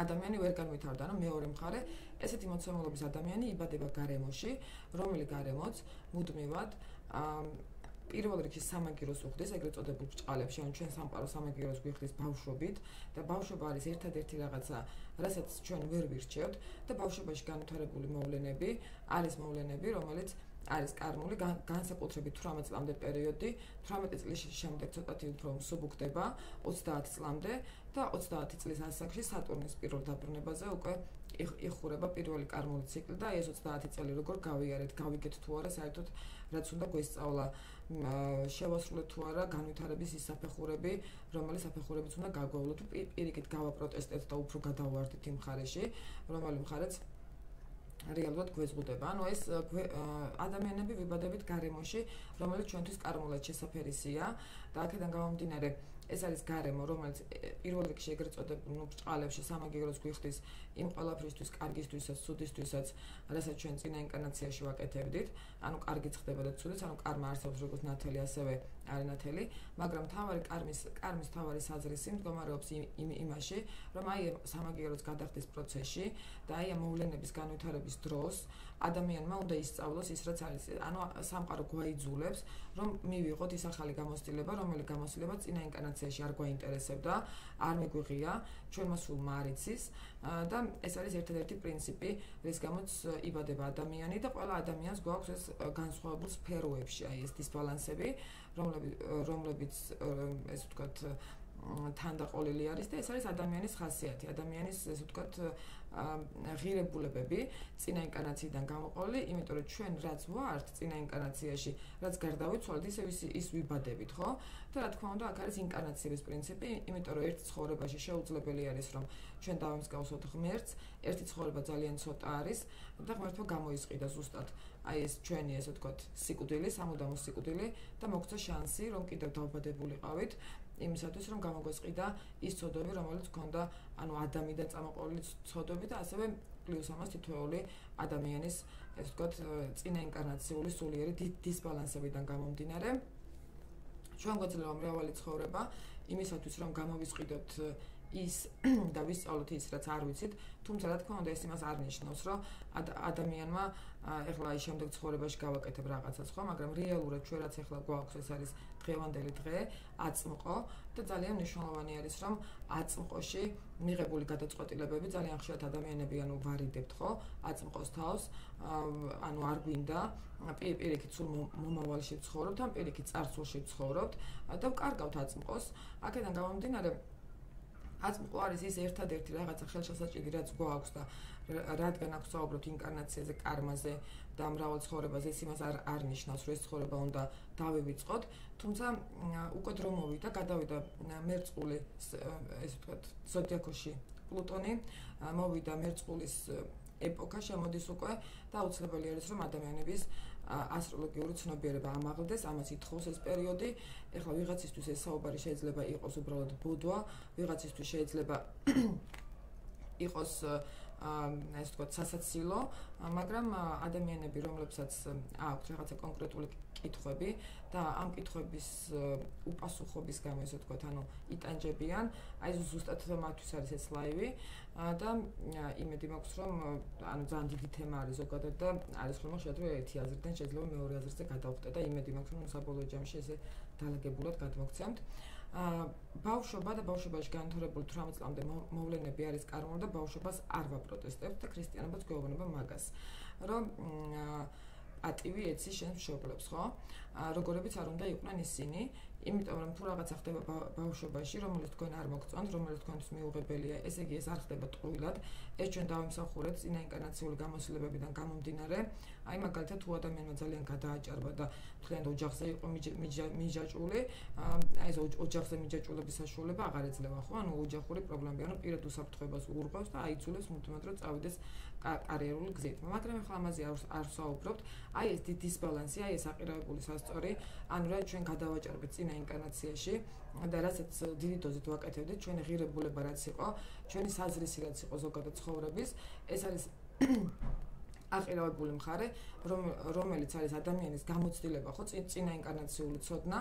ადამიანი ვერ განვითარდა, ანუ მეორე მხარე, ესეთი მოცემულობის ადამიანი იბადება გარემოში, რომელი გარემოც მუდმივად პირველ რიგში სამაგიეროს უხდის, ეგრეთ წოდებულ ბრჭყალებში, ანუ ჩვენ სამყარო სამაგიეროს გვიხდის ბავშვობით და ბავშვობა არის ერთადერთი რაღაცა, რასაც ჩვენ ვერ ვირჩევთ და ბავშვობაში განვითარებული მოვლენები არის მოვლენები, რომელიც არის კარმული, განსაკუთრებით 18 წლამდე პერიოდი, 18 წლის შემდეგ ცოტათი უფრო მსუბუქდება 30 წლამდე და 30 წლის ასაკში სატურნის პირველ დაბრუნებაზე უკვე იხურება პირველი კარმული ციკლი და ეს 30 წელი როგორ გავიარეთ, გავიგეთ თუ არა, საერთოდ რაც უნდა გვესწავლა, შევასრულეთ თუ არა განვითარების ის საფეხურები, რომელიც საფეხურებიც უნდა გაგვავლოთ, პირიქით გავაპროტესტეთ და უფრო გადავარდით იმ მხარეში, რომელი მხარეც რეალურად გვეზღუდება. ანუ ეს ადამიანები ვიბადებით გარემოში, რომელიც ჩვენთვის კარმულად შესაფერისია და აქედან გამომდინარე ეს არის გარემო, რომელიც პირველ რიგში ეგრეთ წოდებულ ბრჭყალებში სამაგიეროს გვიხდის იმ ყველაფრისთვის, კარგისთვისაც, ცუდისთვისაც, რასაც ჩვენ წინა ინკარნაციაში ვაკეთებდით, ანუ კარგიც ხდება და ცუდიც, ანუ კარმა არსებობს როგორც ნათელი, ასევე არანათელი, მაგრამ კარმის თავარი საზრისი მდგომარეობს იმაში, რომ აი სამაგიეროს გადახდის პროცესში და აი ამ მოვლენების განვითარების დროს ადამიანმა უნდა ისწავლოს ის, რაც არის, ანუ სამყარო გვაიძულებს, რომ მივიღოთ ის ახალი გამოცდილება, რომელიც გამოცდილება წინა ინკარნაციაში არ გვაინტერესებდა, არ მიგვიღია, ჩვენმა სულმა არ იცის და ეს არის ერთადერთი პრინციპი, რის გამოც იბადება ადამიანი და ყველა ადამიანს გვაქვს ეს განსხვავებულ სფეროებში, აი ეს დისბალანსები, რომლებიც ესე ვთქვათ თანდაყოლილი არის და ეს არის ადამიანის ხასიათი, ადამიანის ესე ვთქვათ ღირებულებები წინა ინკარნაციიდან გამოყოლილი, იმიტომ რომ ჩვენ რაც ვართ წინა ინკარნაციაში, რაც გარდავიცვალეთ, ისევ ის ვიბადებით, ხო? და რა თქმა უნდა, აქ არის ინკარნაციების პრინციპი, იმიტომ რომ ერთ ცხოვრებაში შეუძლებელი არის, რომ ჩვენ დავემსგავსოთ ღმერთს, ერთი ცხოვრება ძალიან ცოტა არის და ღმერთმა გამოისყიდა ზუსტად აი ეს ჩვენი ესე ვთქვათ სიკვდილი, სამუდამო სიკვდილი და მოგცა შანსი, რომ კიდევ დავბადებულიყავით იმისათვის, რომ გამოგვესყიდა ის ცოდვები, რომელიც ჰქონდა, ანუ ადამიანიდან წამოყოლილი ცოდვები და ასევე პლუს ამას თითოეული ადამიანის, ესე ვთქვათ, წინა ინკარნაციული სულიერი დისბალანსებიდან გამომდინარე. ჩვენ გვეძლევა მრავალი ცხოვრება იმისათვის, რომ გამოვისყიდოთ ის და ვისწავლოთ ის, რაც არ ვიცით, თუმცა რა თქმა უნდა ეს იმას არ ნიშნავს, რომ ადამიანმა ეხლა აი შემდეგ ცხოვრებაში გავაკეთებ რაღაცას, ხო, მაგრამ რეალურად ჩვენ რაც ეხლა გვაქვს, ეს არის დღევანდელი დღე, აწმყო და ძალიან მნიშვნელოვანი არის, რომ აწმყოში მიღებული გადაწყვეტილებები ძალიან ხშირად ადამიანები ანუ ვარიდებთ, ხო, აწმყოს თავს, ანუ არ გვინდა პირიქით სულ მომავალში ცხოვრობთ, ან პირიქით წარსულში ცხოვრობთ და ვკარგავთ აწმყოს, აქედან გამომდინარე აწმყო არის ის ერთადერთი რაღაცა ხელშესაჭირი, რაც გვაქვს და რადგან აქვს საუბრობთ ინკარნაციაზე, კარმაზე და მრავალ ცხოვრებაზე, ეს იმას არ ნიშნავს, რომ ეს ცხოვრება უნდა დავივიწყოთ, თუმცა უკვე დრო მოვიდა, გადავიდა მერწყული, ესე ვთქვათ, ზოდიაქოში პლუტონი, მოვიდა მერწყულის ეპოქა შემოდის უკვე და აუცილებელი არის, რომ ადამიანების ასტროლოგიური ცნობიერება ამაღლდეს, ამას ითხოვს ეს პერიოდი. ეხლა ვიღაცისთვის ეს საუბარი შეიძლება იყოს უბრალოდ ბოდვა, ვიღაცისთვის შეიძლება იყოს ესე ვთქვათ სასაცილო, მაგრამ ადამიანები, რომლებსაც აქვთ რაღაცა კონკრეტული კითხვები და ამ კითხვების უპასუხობის გამო ესე ვთქვათ, ანუ იტანჯებიან, აი ზუსტად მათთვის არის ეს ლაივი და იმედი მაქვს, რომ ანუ ძალიან დიდი თემა არის ზოგადად და არის ხოლმე შეიძლება ერთი აზრიდან შეიძლება მეორე აზრზე გადავხდე და იმედი მაქვს, რომ საბოლოო ჯამში ესე დალაგებულად გადმოგცემთ. ბავშვობა და ბავშვობაში განვითარებული 18 წლამდე მოვლენები არის კარმული და ბავშვობას არ ვაპროტესტებთ და ქრისტიანობაც გვეუბნება მაგას, რომ პატივი ეცი შენს მშობლებს, ხო? როგორებიც არ უნდა იყვნენ ისინი, იმიტომ რომ თუ რაღაცა ხდება ბავშვობაში, რომელიც თქვენ არ მოგწონთ, რომელიც თქვენთვის მიუღებელია, ესე იგი ეს არ ხდება ტყუილად, ეს ჩვენ დავიმსახურეთ წინა ინკარნაციული გამოსვლებებიდან გამომდინარე, აი მაგალითად თუ ადამიანმა ძალიან გადააჭარბა და თქვენ ოჯახზე იყო მიჯაჭვული, აი ეს ოჯახზე მიჯაჭვულების საშუალება აღარ ეძლევა, ხო? ანუ ოჯახური პრობლემები, ანუ პირად უსაფრთხოებას უღრავს და აიცულებს მუდმივად რომ წავიდეს კარიერული გზით. მაგრამ ახლა ამაზე არ ვსაუბრობთ, აი ეს დისბალანსი, აი ეს აყირაებული სასწორი, ანუ რა ჩვენ გადავაჭარბეთ წინა ინკარნაციაში და რასაც დიდი დოზით ვაკეთებდით, ჩვენი ღირებულება რაც იყო, ჩვენი საზრისი რაც იყო ზოგადად ცხოვრების, ეს არის აყირაებული მხარე, რომელიც არის ადამიანის გამოცდილება, ხო, წინა ინკარნაციული ცოდნა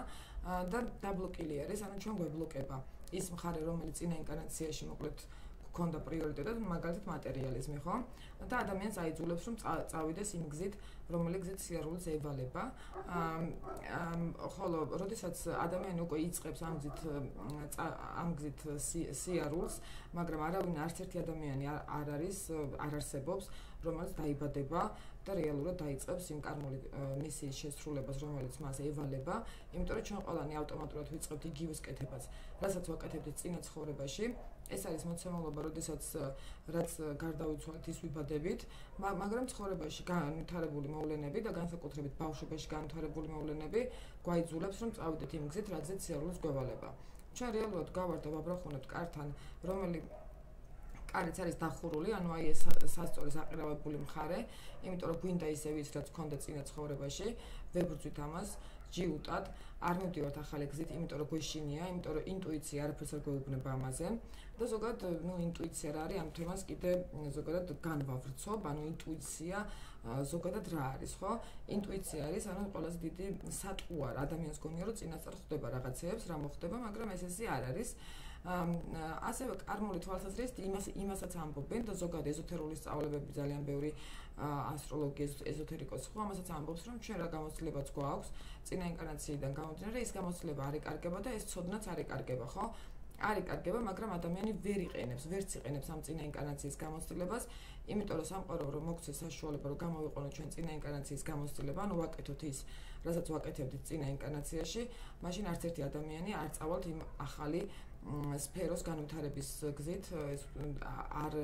და დაბლოკილი არის, ანუ ჩვენ გვებლოკება ის მხარე, რომელიც წინა ინკარნაციაში მოკლედ გქონდა პრიორიტეტად მაგალითად მატერიალიზმი, ხო? და ადამიანს აიძულებს რომ წავიდეს იმ გზით, რომელიც გზით სიარულს ევალება. ხოლო როდესაც ადამიანი უკვე იწყებს ამ გზით სიარულს, მაგრამ არავინ არც ერთი ადამიანი არ არსებობს, რომელიც დაიბადება და რეალურად დაიწყებს იმ კარმული მისიის შესრულებას, რომელიც მას ევალება, იმიტომ რომ ჩვენ ყველანი ავტომატურად ვიწყებთ იგივეს კეთებას, რასაც ვაკეთებთ წინა ცხოვრებაში. ეს არის მოცემულობა, რაც გარდავიცვალეთ ის ვიბადებით, მაგრამ ცხოვრებაში განვითარებული მოვლენები და განსაკუთრებით ბავშვობაში განვითარებული მოვლენები გვაიძულებს, რომ წავიდეთ იმ გზით, რაზეც სიარულს გვევალება. ჩვენ რეალურად გავართ და ვაბრახუნებთ კართან, რომელიც კარიც არის დახურული, ანუ აი ეს სასწორის აყირავებული მხარე, იმიტომ რომ გვინდა ისე ვის, რაც გქონდა წინა ცხოვრებაში, ვებრძვით ამას, ჯიუტად, არ მივდივართ ახალი გზით, იმიტომ რომ გვეშინია, იმიტომ რომ ინტუიცია არაფერს არ გვეუბნება ამაზე და ზოგადად, ინტუიცია რა არის, ამ თემას კიდე ზოგადად განვავრცობ, ანუ ინტუიცია ზოგადად რა არის, ხო? ინტუიცია არის, ანუ ყველაზე დიდი სატყუარი ადამიანს გონია, რომ წინასწარ ხდება რაღაცეებს, რა მოხდება, მაგრამ ესე არ არის. ასევე კარმული თვალსაზრისით იმასაც ამბობენ და ზოგადად ეზოთერული სწავლებები ძალიან ბევრი ასტროლოგია ეზოთერიკოსი ხო ამასაც ამბობს რომ ჩვენ რა გამოცდილებაც გვაქვს წინა ინკარნაციიდან გამომდინარე ის გამოცდილება არ იკარგება და ეს ცოდნაც არ იკარგება ხო არ იკარგება მაგრამ ადამიანი ვერც იყენებს ამ წინა ინკარნაციის გამოცდილებას იმიტომ რომ სამყარო რომ მოგცეს საშუალება რომ გამოვიყენოთ ჩვენ წინა ინკარნაციის გამოცდილება ანუ ვაკეთოთ ის რასაც ვაკეთებდით წინა ინკარნაციაში მაშინ არც ერთი ადამიანი არ წავალთ იმ ახალი სფეროს განვითარების გზით არ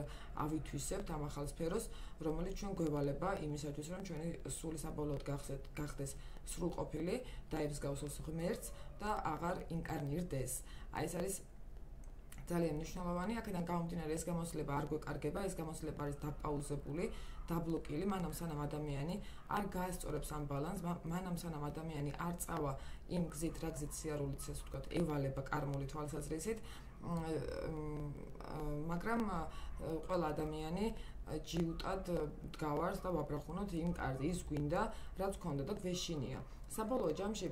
ავითვისებთ ამ ახალ სფეროს რომელიც ჩვენ გვევალება იმისათვის რომ ჩვენი სული საბოლოოდ გახდეს სრულყოფილი დაებსგავსოს ღმერთს და აღარ ინკარნირდეს აი ეს არის ძალიან მნიშვნელოვანი აქედან გამომდინარე ეს გამოცდილება არ გვეკარგება ეს გამოცდილება არის დაპაუზებული დაბლოკილი მანამ სანამ ადამიანი არ გაასწორებს ამ ბალანსს მანამ სანამ ადამიანი არ წავა იმ გზით რა გზით სიარულიც ესე ვთქვათ ევალება კარმული თვალსაზრისით მაგრამ ყველა ადამიანი ჯიუტად დგავარს და ვაბრახუნოთ იმ კარზე ის გვინდა რაც გქონდა და გვეშინია საბოლოო ჯამში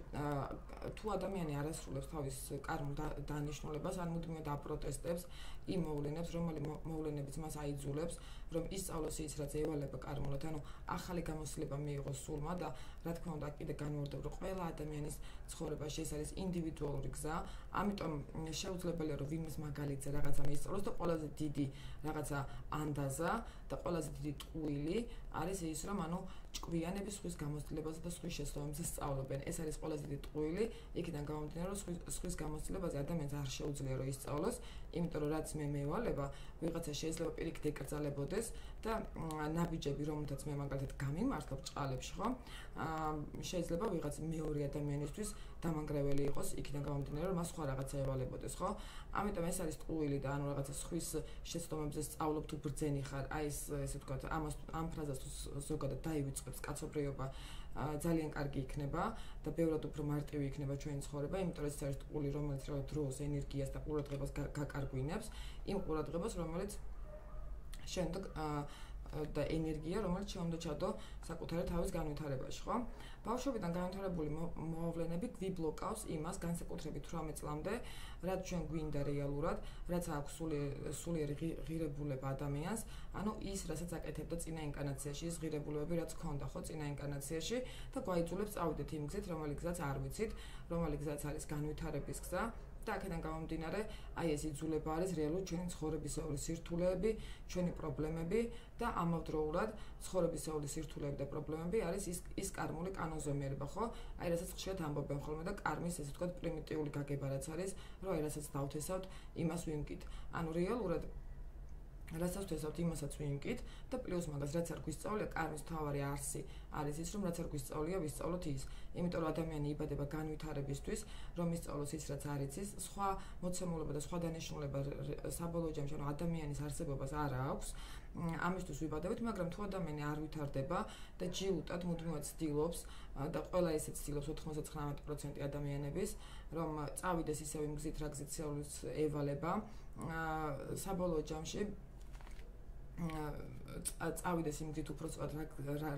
თუ ადამიანი არ ასრულებს თავის კარმულ დანიშნულებას ან მუდმივად აპროტესტებს იმ მოვლენებს რომელი მოვლენებიც მას აიძულებს რომ ისწავლოს ის რაც ევალება კარმულად ანუ ახალი გამოცდილება მიიღოს სულმა და რა თქმა უნდა კიდე განმარტებ რომ ყველა ადამიანის ცხოვრებაში ეს არის ინდივიდუალური გზა ამიტომ შეუძლებელია რომ ვინმეს მაგალითზე რაღაცა მიისწავლოს და ყველაზე დიდი რაღაცა ანდაზა და ყველაზე დიდი ტყუილი არის ის რომ ანუ ჭკვიანების სხვის გამოცდილებაზე და სხვის შესწავლებზე სწავლობენ ეს არის ყველაზე დიდი ტყუილი იქიდან გამომდინარე რომ სხვის გამოცდილებაზე ადამიანს არ შეუძლია რომ ისწავლოს იმიტომ რომ რაც მე მევალება ვიღაცა შეიძლება პირიქით ეკრძალებოდეს და ნაბიჯები რომელთაც მე მაგალითად გამიმართლობ ჭყალებში ხო შეიძლება ვიღაც მეორე ადამიანისთვის დამანგრეველი იყოს იქიდან გამომდინარე რომ მას სხვა რაღაცა ევალებოდეს ხო ამიტომ ეს არის ტყუილი და ანუ რაღაცა სხვის შეცდომებზე სწავლობ თუ ბრძენი ხარ აი ესე ვთქვათ ამ ფრაზას ზოგადად დაივიწყებს კაცობრიობა ძალიან კარგი იქნება და ბევრად უფრო მარტივი იქნება ჩვენი ცხოვრება, იმიტომ რომ ეს არის ტყუილი, რომელიც დროს, ენერგიას და ყურადღებას გაკარგვინებს, იმ ყურადღებას, რომელიც შემდეგ და ენერგია, რომელიც შეუნდა ჩადო საკუთარი თავის განვითარებაში, ხო? ბავშვობიდან განვითარებული მოვლენები გვიბლოკავს იმას განსაკუთრებით 18 წლამდე, რაც ჩვენ გვინდა რეალურად, რაც აქვს სულიერი ღირებულება ადამიანს, ანუ ის, რასაც აკეთებდა წინა ინკარნაციაში, ის ღირებულებები, რაც ჰქონდა, ხო, წინა ინკარნაციაში და გვაიძულებს წავიდეთ იმ გზით, რომელი გზაც არ ვიცით, რომელი გზაც არის განვითარების გზა. და აქედან გამომდინარე, აი ეს იძულება არის რეალურად ჩვენი ცხოვრებისეული სირთულეები, ჩვენი პრობლემები და ამავდროულად ცხოვრებისეული სირთულეები და პრობლემები არის ის კარმული კანონზომიერება, ხო? აი რასაც ხშირად ამბობენ ხოლმე და კარმის ესე ვთქვათ პრიმიტიული გაგება რაც არის, რომ აი რასაც დავთესავთ, იმას ვიმკით. ანუ რეალურად რასაც ვთესავთ, იმასაც ვიმკით და პლუს მაგას რაც არ გვისწავლია, კარმის მთავარი არსი არის ის, რომ რაც არ გვისწავლია, ვისწავლოთ ის. იმიტომ რომ ადამიანი იბადება განვითარებისთვის, რომ ისწავლოს ის, რაც არ იცის, სხვა მოცემულობა და სხვა დანიშნულება საბოლოო ჯამში, ანუ ადამიანის არსებობას არ აქვს. ამისთვის ვიბადებით, მაგრამ თუ ადამიანი არ ვითარდება და ჯიუტად მუდმივად ცდილობს და ყველა ესე ცდილობს 99% ადამიანების, რომ წავიდეს ისევ იმ გზით, რა გზით სიარულს ევალება, საბოლოო ჯამში წავიდეს იმ გზით უბრალოდ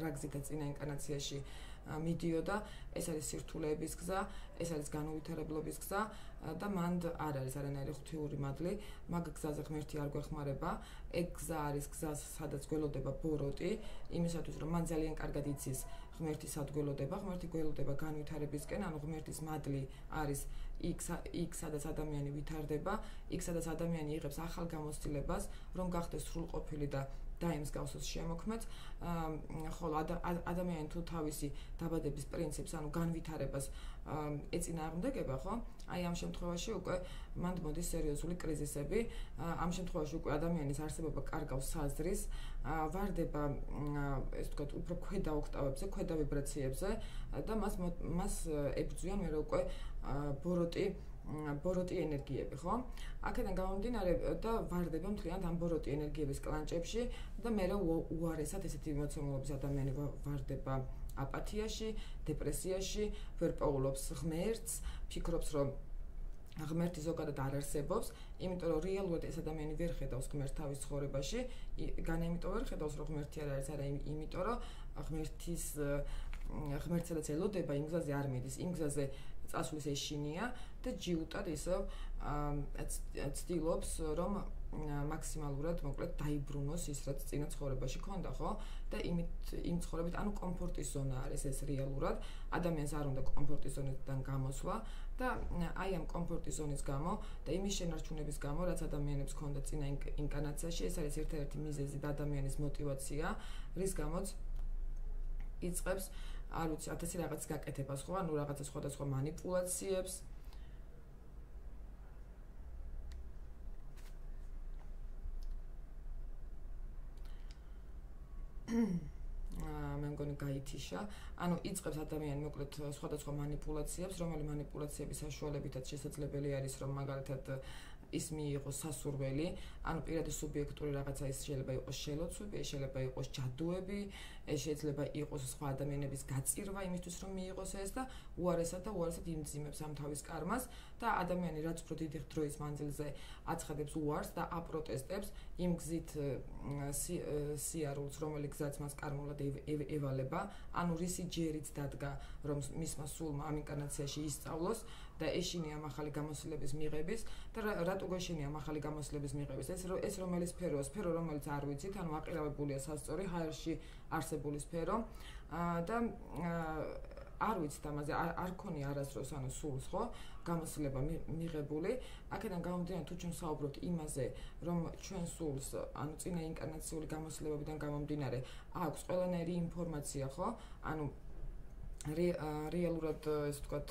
რა გზითაც წინა ინკარნაციაში მიდიოდა, ეს არის სირთულეების გზა, ეს არის განუვითარებლობის გზა და მანდ არ არის არანაირი ღვთიური მადლი, მაგ გზაზე ღმერთი არ გვეხმარება, ეგ გზა არის გზა, სადაც გველოდება ბოროტი, იმისათვის რომ მან ძალიან კარგად იცის ღმერთი სად გველოდება, ღმერთი გველოდება განვითარებისკენ, ანუ ღმერთის მადლი არის იქ სადაც ადამიანი ვითარდება, იქ სადაც ადამიანი იღებს ახალ გამოცდილებას, რომ გახდეს სრულყოფილი და დაიმსგავსოს შემოქმედს, ხოლო ადამიანი თუ თავისი დაბადების პრინციპს, ანუ განვითარებას ეწინააღმდეგება, ხო? აი ამ შემთხვევაში უკვე მანდ მოდის სერიოზული კრიზისები, ამ შემთხვევაში უკვე ადამიანის არსებობა კარგავს საზრის, ვარდება ეს ვთქვათ, უფრო ქვედა ოქტავებზე, ქვედა ვიბრაციებზე და მას ებრძვიან მერე უკვე ბოროტი ენერგიები, ხო? აქედან გამომდინარე და ვარდება მთლიანად ამ ბოროტი ენერგიების კლანჭებში და მერე უარესად ესეთი ემოციურობის ადამიანი ვარდება აპათიაში, დეპრესიაში, ვერ პოულობს ღმერთს, ფიქრობს, რომ ღმერთი ზოგადად არ არსებობს, იმიტომ რომ რეალურად ეს ადამიანი ვერ ხედავს ღმერთს თავის ცხოვრებაში, განაიმიტომ ვერ ხედავს, რომ ღმერთი არ არის, არა იმიტომ, რომ ღმერთს სადაც ელოდება, იმ გზაზე არ მიდის, იმ გზაზე წასვლის ეშინია და ჯიუტად ისევ ცდილობს, რომ მაქსიმალურად მოკლედ დაიბრუნოს ის, რაც წინა ცხოვრებაში ქონდა, ხო? და იმ ცხოვრებით, ანუ კომფორტის ზონა არის ეს რეალურად, ადამიანს არ უნდა კომფორტის ზონიდან გამოსვლა და აი ამ კომფორტის ზონის გამო და იმის შენარჩუნების გამო, რაც ადამიანებს ქონდა წინა ინკარნაციაში, ეს არის ერთ-ერთი მიზეზი და ადამიანის мотиваცია, რის გამოც იწყებს, არ ვიცი, 1000 რაღაც გაკეთებას, ხო? ანუ რაღაცა სხვადასხვა манипуляციებს. მე მგონი გაითიშა. ანუ იწყებს ადამიანი მოკლედ სხვადასხვა манипуляციებს, რომელი манипуляციების საშუალებითაც შესაძლებელი არის, რომ მაგალითად ის მიიღოს სასურველი, ანუ პირადი სუბიექტური რაღაცა, ის შეიძლება იყოს შელოცვები, შეიძლება იყოს ჯადოები, შეიძლება იყოს სხვა ადამიანების გაწირვა იმისთვის, რომ მიიღოს ეს და უარესად იმძიმებს ამ თავის კარმას და ადამიანი რაც უფრო დიდი დროის მანძილზე აცხადებს უარს და აპროტესტებს იმ გზით სიარულს, რომელი გზაც მას კარმულად ევალება, ანუ რისი ჯერით დადგა, რომ მისმა სულმა ამ ინკარნაციაში ისწავლოს და ეშინია ახალი გამოცდილების მიღების და რატო გეშინია ახალი გამოცდილების მიღების ეს რომელი სფეროა, სფერო რომელიც არ ვიცით, ანუ აყირავებულია სასწორი ჰაერში არსებული სფერო და არ ვიცით ამაზე, არ ქონია არასდროს ანუ სულს, ხო, გამოცდილება მიღებული. აქედან გამომდინარე, თუ ჩვენ საუბრობთ იმაზე, რომ ჩვენ სულს, ანუ წინა ინკარნაციული გამოცდილებებიდან გამომდინარე, აქვს ყველანაირი ინფორმაცია, ხო? ანუ რეალურად ეს ვთქვათ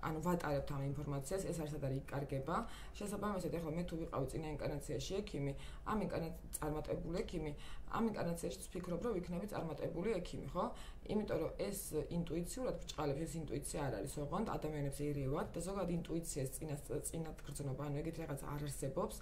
ანუ ვატარებთ ამ ინფორმაციას, ეს არც არ იკარგება. შესაბამისად, ახლა მე თუ ვიყავი წინა ინკარნაციაში ექიმი, ამ ინკარნაციაში წარმატებული ექიმი, ამ ინკარნაციაში ვფიქრობ, რომ ვიქნები წარმატებული ექიმი, ხო? იმიტომ რომ ეს ინტუიციურად ბრჭყალებს, ეს ინტუიცია არ არის ოღონდ ადამიანებს ერევად და ზოგადად ინტუიციას წინათ გრძნობა, ანუ ეგეთი რაღაც არ არსებობს.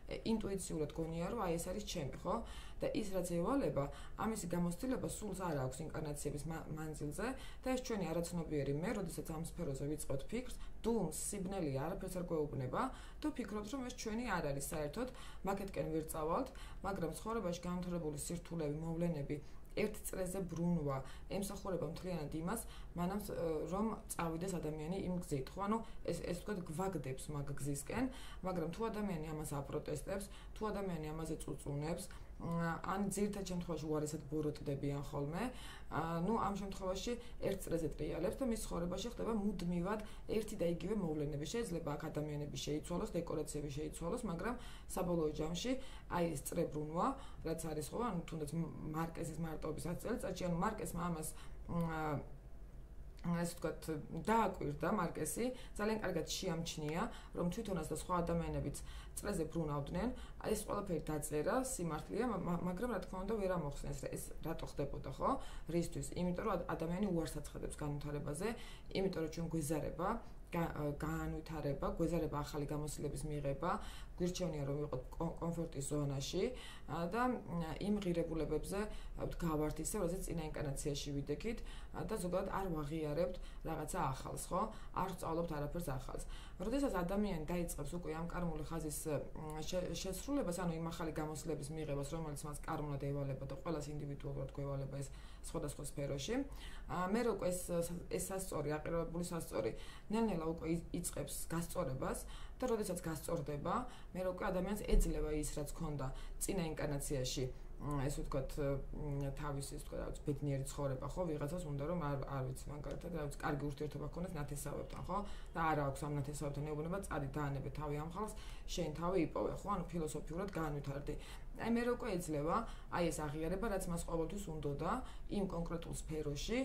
ინტუიციურად გონია, რომ აი ეს არის ჩემი, ხო? და ის რაც ევალება, ამისი გამოცდილება სულს არ აქვს ინკარნაციების მანძილზე და ეს ჩვენი არაცნობიერი მე, როდესაც ამ სფეროზე ვიწყებთ ფიქრს, დუმს, სიბნელი არაფერს არ გვეუბნება და ფიქრობთ, რომ ეს ჩვენი არ არის საერთოდ, მაგეთკენ ვერ წავალთ, მაგრამ ცხოვრებაში განვითარებული სირთულეები, მოვლენები ერთ წრეზე ბრუნვა ემსახურება მთლიანად იმას, მანამ რომ წავიდეს ადამიანი იმ გზით, ხო? ანუ ეს ვთქვათ გვაგდებს მაგ გზისკენ, მაგრამ თუ ადამიანი ამას აპროტესტებს, თუ ადამიანი ამაზე წუწუნებს, ან ძირითად შემთხვევაში უარესად ბოროტდებიან ხოლმე, ну ამ შემთხვევაში ერთ წრეზე ტრიალებს და მის ცხოვრებაში ხდება მუდმივად ერთი და იგივე მოვლენები. შეიძლება აქ ადამიანები შეიცვალოს, დეკორაციები შეიცვალოს, მაგრამ საბოლოო ჯამში აი ეს წრე ბრუნვა, რაც არის ხო, ანუ თუნდაც მარკესის მარტოობის 100 წელიწადში, ანუ მარკესმა ამას ეს ვთქვათ დააკვირდა მარკესი, ძალიან კარგად შეამჩნია, რომ თვითონაც და სხვა ადამიანებიც წრეზე ბრუნავდნენ, ეს ყველაფერი დაწერა, სიმართლეა, მაგრამ რა თქმა უნდა ვერ ამოხსნეს ეს რატო ხდებოდა, ხო? რისთვის? იმიტომ რომ ადამიანი უარს აცხადებს განვითარებაზე, იმიტომ რომ ჩვენ გვეზარება განვითარება, გვეზარება ახალი გამოცდილების მიღება, გვირჩევნია რომ ვიყოთ კომფორტის ზონაში და იმ ღირებულებებზე გავართ ისე, როდესაც წინა ინკარნაციაში ვიდექით და ზოგადად არ ვაღიარებთ რაღაცა ახალს, ხო? არ ვსწავლობთ არაფერს ახალს. როდესაც ადამიანი დაიწყებს უკვე ამ კარმული ხაზის შესრულებას, ანუ იმ ახალი გამოსვლების მიღებას, რომელიც მას კარმულად ევალება და ყველას ინდივიდუალურად გვევალება ეს სხვადასხვა სფეროში, მე რო ეს სასწორი, აყირებული სასწორი, ნელ-ნელა უკვე იწყებს გასწორებას და როდესაც გასწორდება, მე რო უკვე ადამიანს ეძლევა ის, რაც ჰქონდა წინა ინკარნაციაში, ესე ვთქვათ, თავის ის ვთქვათ, ბედნიერი ცხოვრება, ხო, ვიღაცას უნდა რომ არ ვიცი, მაგალითად, რა ვიცი, კარგი ურთიერთობა გქონდეს ნათესავებთან, ხო? და არა აქვს ამ ნათესავებთან ეუბნება, წადი დაანებე თავი ამ ხალხს, შენ თავი იპოვე, ხო? ანუ ფილოსოფიურად განვითარდი. აი მე რო უკვე ეძლევა, აი ეს აღიარება, რაც მას ყოველთვის უნდოდა იმ კონკრეტულ სფეროში,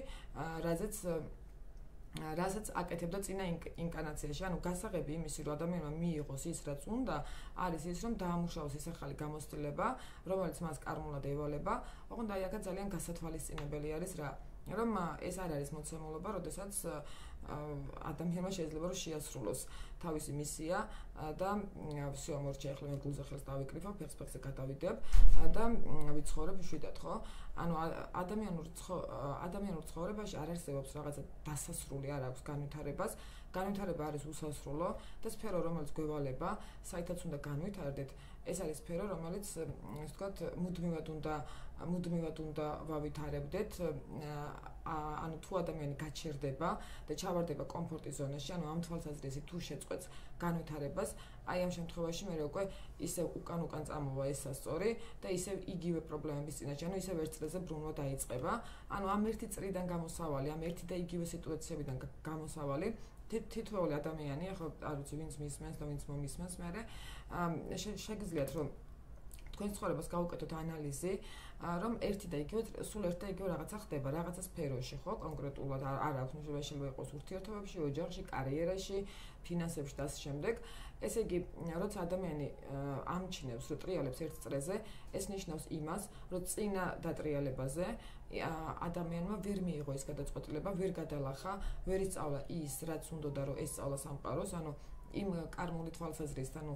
რასაც აკეთებდა წინა ინკარნაციაში, ანუ გასაღები იმისი, რომ ადამიანმა მიიღოს ის, რაც უნდა, არის ის, რომ დაამუშავოს ეს ახალი გამოცდილება, რომელიც მას კარმულად ევალება, ოღონდ აი აქაც ძალიან გასათვალისწინებელი არის რა, რომ ეს არ არის მოცემულობა, როდესაც ადამიანმა შეიძლება რომ შეასრულოს თავისი მისია და всё, მორჩა ახლა მე გულზე ხელს დავიკრიფო, ფეხზე გადავიდებ და ვიცხოვრებ შვიდად, ხო? ანუ ადამიანურ ცხოვრებაში არ არსებობს რაღაცა დასასრული, არ აქვს განვითარებას. განვითარება არის უსასრულო და სფერო, რომელიც გვევალება, საითაც უნდა განვითარდეთ, ეს არის სფერო, რომელიც, ასე ვთქვათ, მუდმივად უნდა ვავითარებდეთ. ანუ თუ ადამიანი გაჩერდება და ჩავარდება კომფორტის ზონაში, ანუ ამ თვალსაზრისით თუ შეწყვეტს განვითარებას, აი ამ შემთხვევაში მე უკვე ისევ უკან წამოვა ეს სასწორი და ისევ იგივე პრობლემების წინაშე, ანუ ისევ ერთ წრეზე ბრუნვა დაიწყება. ანუ ამ ერთი წრიდან გამოსავალი, ამ ერთი და იგივე სიტუაციებიდან გამოსავალი თითოეული ადამიანი, ახლა არ ვიცი, ვინც მისმენს და ვინც მომისმენს, მე შეგიძლიათ რომ თქვენს ცხოვრებას გავუკეთოთ ანალიზი, რომ ერთი და იგივე, სულ ერთი და იგივე რაღაცა ხდება, რაღაცა სფეროში, ხო, კონკრეტულად არ აქვს მნიშვნელობა, შეიძლება იყოს ურთიერთობებში, ოჯახში, კარიერაში, ფინანსებში და ასე შემდეგ. ესე იგი, როცა ადამიანი ამჩნევს, რომ ტრიალებს ერთ წრეზე, ეს ნიშნავს იმას, რომ წინა დატრიალებაზე ადამიანმა ვერ მიიღო ეს გადაწყვეტილება, ვერ გადალახა, ვერ ისწავლა ის, რაც უნდოდა რომ ესწავლა სამყაროს, ანუ იმ კარმული თვალსაზრისით, ანუ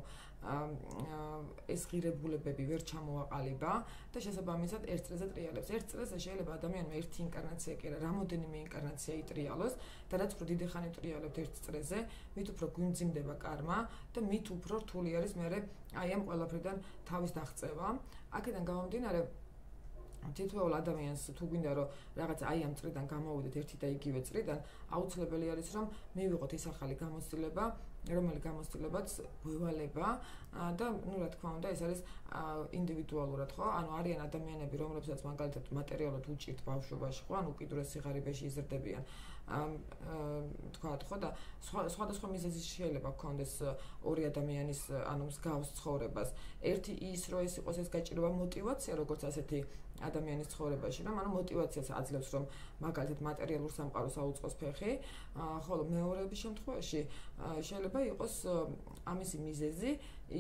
ეს ღირებულებები ვერ ჩამოაყალიბა და შესაბამისად ერთ წრეზე ტრიალებს. ერთ წრეზე შეიძლება ადამიანმა ერთი ინკარნაცია კი არა, რამოდენიმე ინკარნაცია იტრიალოს და რაც უფრო დიდი ხანი ტრიალებთ ერთ წრეზე, მით უფრო გვიმძიმდება კარმა და მით უფრო რთული არის მერე აი ამ ყველაფრიდან თავის დაღწევა. აქედან გამომდინარე, თითოეულ ადამიანს თუ გვინდა რომ რაღაც აი ამ წრიდან გამოვიდეთ ერთი და იგივე წრიდან, აუცილებელი არის რომ მივიღოთ ის ახალი გამოცდილება, რომელი გამოცდილებაც გვევალება და ნუ რა თქმა უნდა ეს არის ინდივიდუალურად, ხო? ანუ არიან ადამიანები, რომლებსაც მაგალითად მატერიალურად უჭირთ ბავშვობაში, ხო? ანუ უკიდურეს სიღარიბეში იზრდებიან. თქვათ, ხო და სხვადასხვა მიზეზი შეიძლება გქონდეს ორი ადამიანის, ანუ მსგავს ცხოვრებას. ერთი ის, რომ ეს იყოს ეს გაჭირვება მოტივაცია, როგორც ასეთი ადამიანის ცხოვრებაში, რომ ანუ მოტივაციას აძლევს, რომ მაგალითად მატერიალურ სამყაროს აუწყოს ფეხი, ხოლო მეორეების შემთხვევაში შეიძლება იყოს ამისი მიზეზი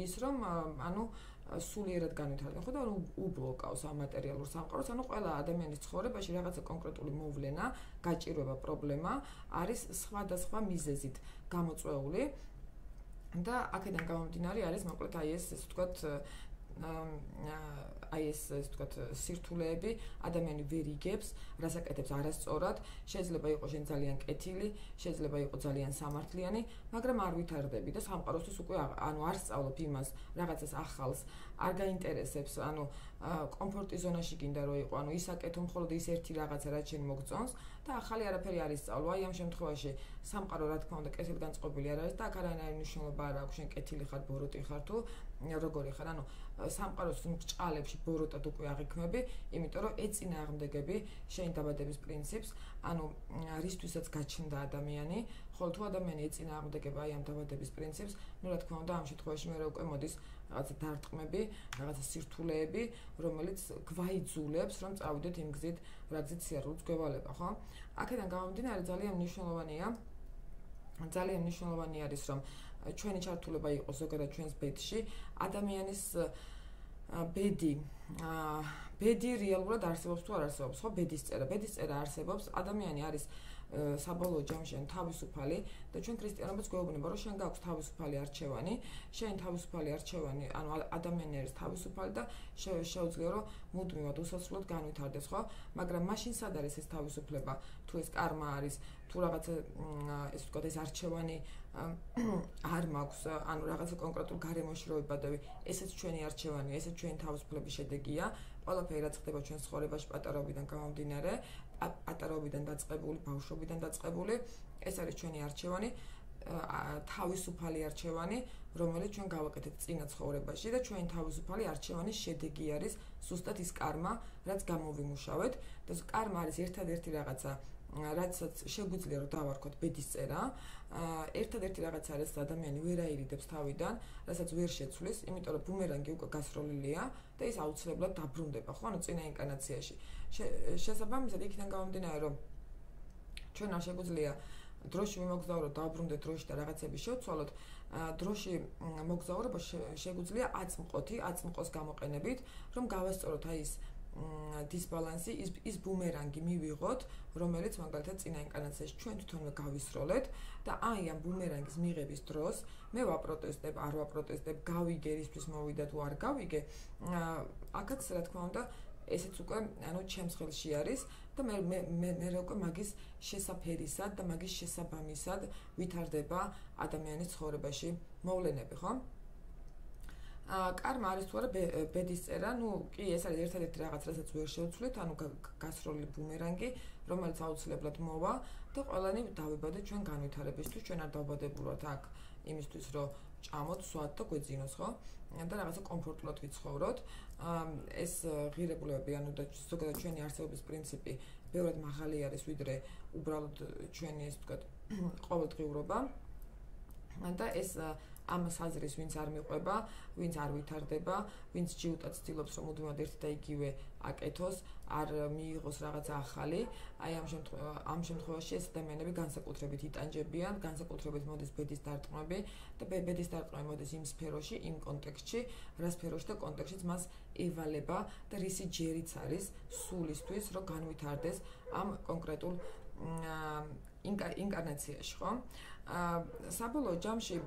ის, რომ ანუ სულიერად განვითარდება, ხო და უბლოკავს ამ მატერიალურ სამყაროს, ანუ ყველა ადამიანის ცხოვრებაში რაღაცა კონკრეტული მოვლენა, გაჭირვება, პრობლემა არის სხვადასხვა მიზეზით გამოწვეული და აქედან გამომდინარე არის მოკლედ აი ეს ვთქვათ აი ეს ვთქვათ სირთულეები, ადამიანი ვერ იგებს, რას აკეთებს არასწორად, შეიძლება იყოს შენ ძალიან კეთილი, შეიძლება იყოს ძალიან სამართლიანი, მაგრამ არ ვითარდები და სამყაროსთვის უკვე ანუ არ სწავლობ იმას, რაღაცას ახალს, არ გაინტერესებს, ანუ კომფორტის ზონაში გინდა რომ იყო, ანუ ის აკეთო მხოლოდ ის ერთი რაღაცა, რაც შენ მოგწონს და ახალი არაფერი არ ისწავლო. აი ამ შემთხვევაში სამყარო რა თქმა უნდა კეთილ განწყობილი არ არის და აქ არანაირი მნიშვნელობა არ აქვს, შენ კეთილი ხარ, ბოროტი ხარ თუ როგორი ხარ, ანუ სამყაროს ბრჭყალებში ბოროტად უკვე აღიქმები, იმიტომ რომ ეწინააღმდეგები შენი დაბადების პრინციპს, ანუ რისთვისაც გაჩნდა ადამიანი, ხოლო თუ ადამიანი ეწინააღმდეგება აი ამ დაბადების პრინციპს, ნუ რა თქმა უნდა ამ შემთხვევაში მე უკვე მოდის რაღაცა დარტყმები, რაღაცა სირთულეები, რომელიც გვაიძულებს, რომ წავიდეთ იმ გზით, რა გზით სიარულს გვევალება, ხო? აქედან გამომდინარე ძალიან მნიშვნელოვანი არის, რომ ჩვენი ჩართულება იყოს ზოგადად ჩვენს ბედში, ადამიანის ბედი რეალურად არსებობს თუ არ არსებობს, ხო? ბედის წერა არსებობს, ადამიანი არის საბოლოო ჯამში ან თავისუფალი და ჩვენ ქრისტიანობაც გვეუბნება რომ შენ გაქვს თავისუფალი არჩევანი, შენ თავისუფალი არჩევანი, ანუ ადამიანი არის თავისუფალი და შეუძლია რომ მუდმივად უსასრულოდ განვითარდეს, ხო? მაგრამ მაშინ სად არის ეს თავისუფლება? თუ ეს კარმა არის, თუ რაღაცა ეს ვთქვათ ეს არჩევანი არ მაქვს, ანუ რაღაცა კონკრეტულ გარემოში რო ვიბადები, ესეც ჩვენი არჩევანია, ესეც ჩვენი თავისუფლების შედეგია. ყველაფერი რაც ხდება ჩვენს ცხოვრებაში პატარაობიდან გამომდინარე, პატარაობიდან დაწყებული, ბავშვობიდან დაწყებული, ეს არის ჩვენი არჩევანი, თავისუფალი არჩევანი, რომელიც ჩვენ გავაკეთეთ წინა ცხოვრებაში და ჩვენი თავისუფალი არჩევანის შედეგი არის ზუსტად ის კარმა, რაც გამოვიმუშავეთ და კარმა არის ერთადერთი რაღაცა, რაცაც შეგვიძლია რომ დავარქოთ ბედის წერა, ერთადერთი რაღაცა არის ადამიანი ვერ აირიდებს თავიდან, რასაც ვერ შეცვლის, იმიტომ რომ ბუმერანგი უკვე გასროლილია და ის აუცილებლად დაბრუნდება, ხო, ანუ წინა ინკარნაციაში. შესაბამისად, იქიდან გამომდინარე, რომ ჩვენ არ შეგვიძლია დროში მიმოგზაუროთ, დავბრუნდეთ დროში და რაღაცები შევცვალოთ, დროში მოგზაურობა შეგვიძლია აწმყოს გამოყენებით, რომ გავასწოროთ აი ეს დისბალანსი, ის ბუმერანგი მივიღოთ, რომელიც მაგალითად წინა ინკარნაციაში ჩვენ თვითონვე გავისროლეთ და აი ამ ბუმერანგის მიღების დროს მე ვაპროტესტებ, არ ვაპროტესტებ, გავიგე რისთვის მოვიდა თუ არ გავიგე, აქაც რა თქმა უნდა ესეც უკვე ანუ ჩემს ხელში არის და მე უკვე მაგის შესაფერისად და მაგის შესაბამისად ვითარდება ადამიანის ცხოვრებაში მოვლენები, ხო? კარმა არის თუ არა ბედის წერა, ну კი ეს არის ერთადერთი რაღაც, რასაც ვერ შევცვლით, ანუ გასროლილი ბუმერანგი, რომელიც აუცილებლად მოვა და ყველანი დავიბადეთ ჩვენ განვითარებისთვის, ჩვენ არ დავბადებულვართ აქ იმისთვის, რომ ჭამოთ, სვათ და გვეძინოს, ხო? და რაღაცა კომფორტულად ვიცხოვროთ. ეს ღირებულებები, ანუ და ზოგადად ჩვენი არსებობის პრინციპი ბევრად მაღალი არის, ვიდრე უბრალოდ ჩვენი ეს ვთქვათ ყოველდღიურობა. და ეს ამ საზრის ვინც არ მიყვება, ვინც არ ვითარდება, ვინც ჯიუტად ცდილობს რომ მუდმივად ერთი და იგივე აკეთოს, არ მიიღოს რაღაცა ახალი, აი ამ შემთხვევაში ეს ადამიანები განსაკუთრებით იტანჯებიან, განსაკუთრებით მოდის ბედის დარტყმები და ბედის დარტყმები მოდის იმ სფეროში, იმ კონტექსტში, რა სფეროში და კონტექსტშიც მას ევალება და რისი ჯერიც არის სულისთვის, რომ განვითარდეს ამ კონკრეტულ ინკარნაციაში, ხო? საბოლოო ჯამში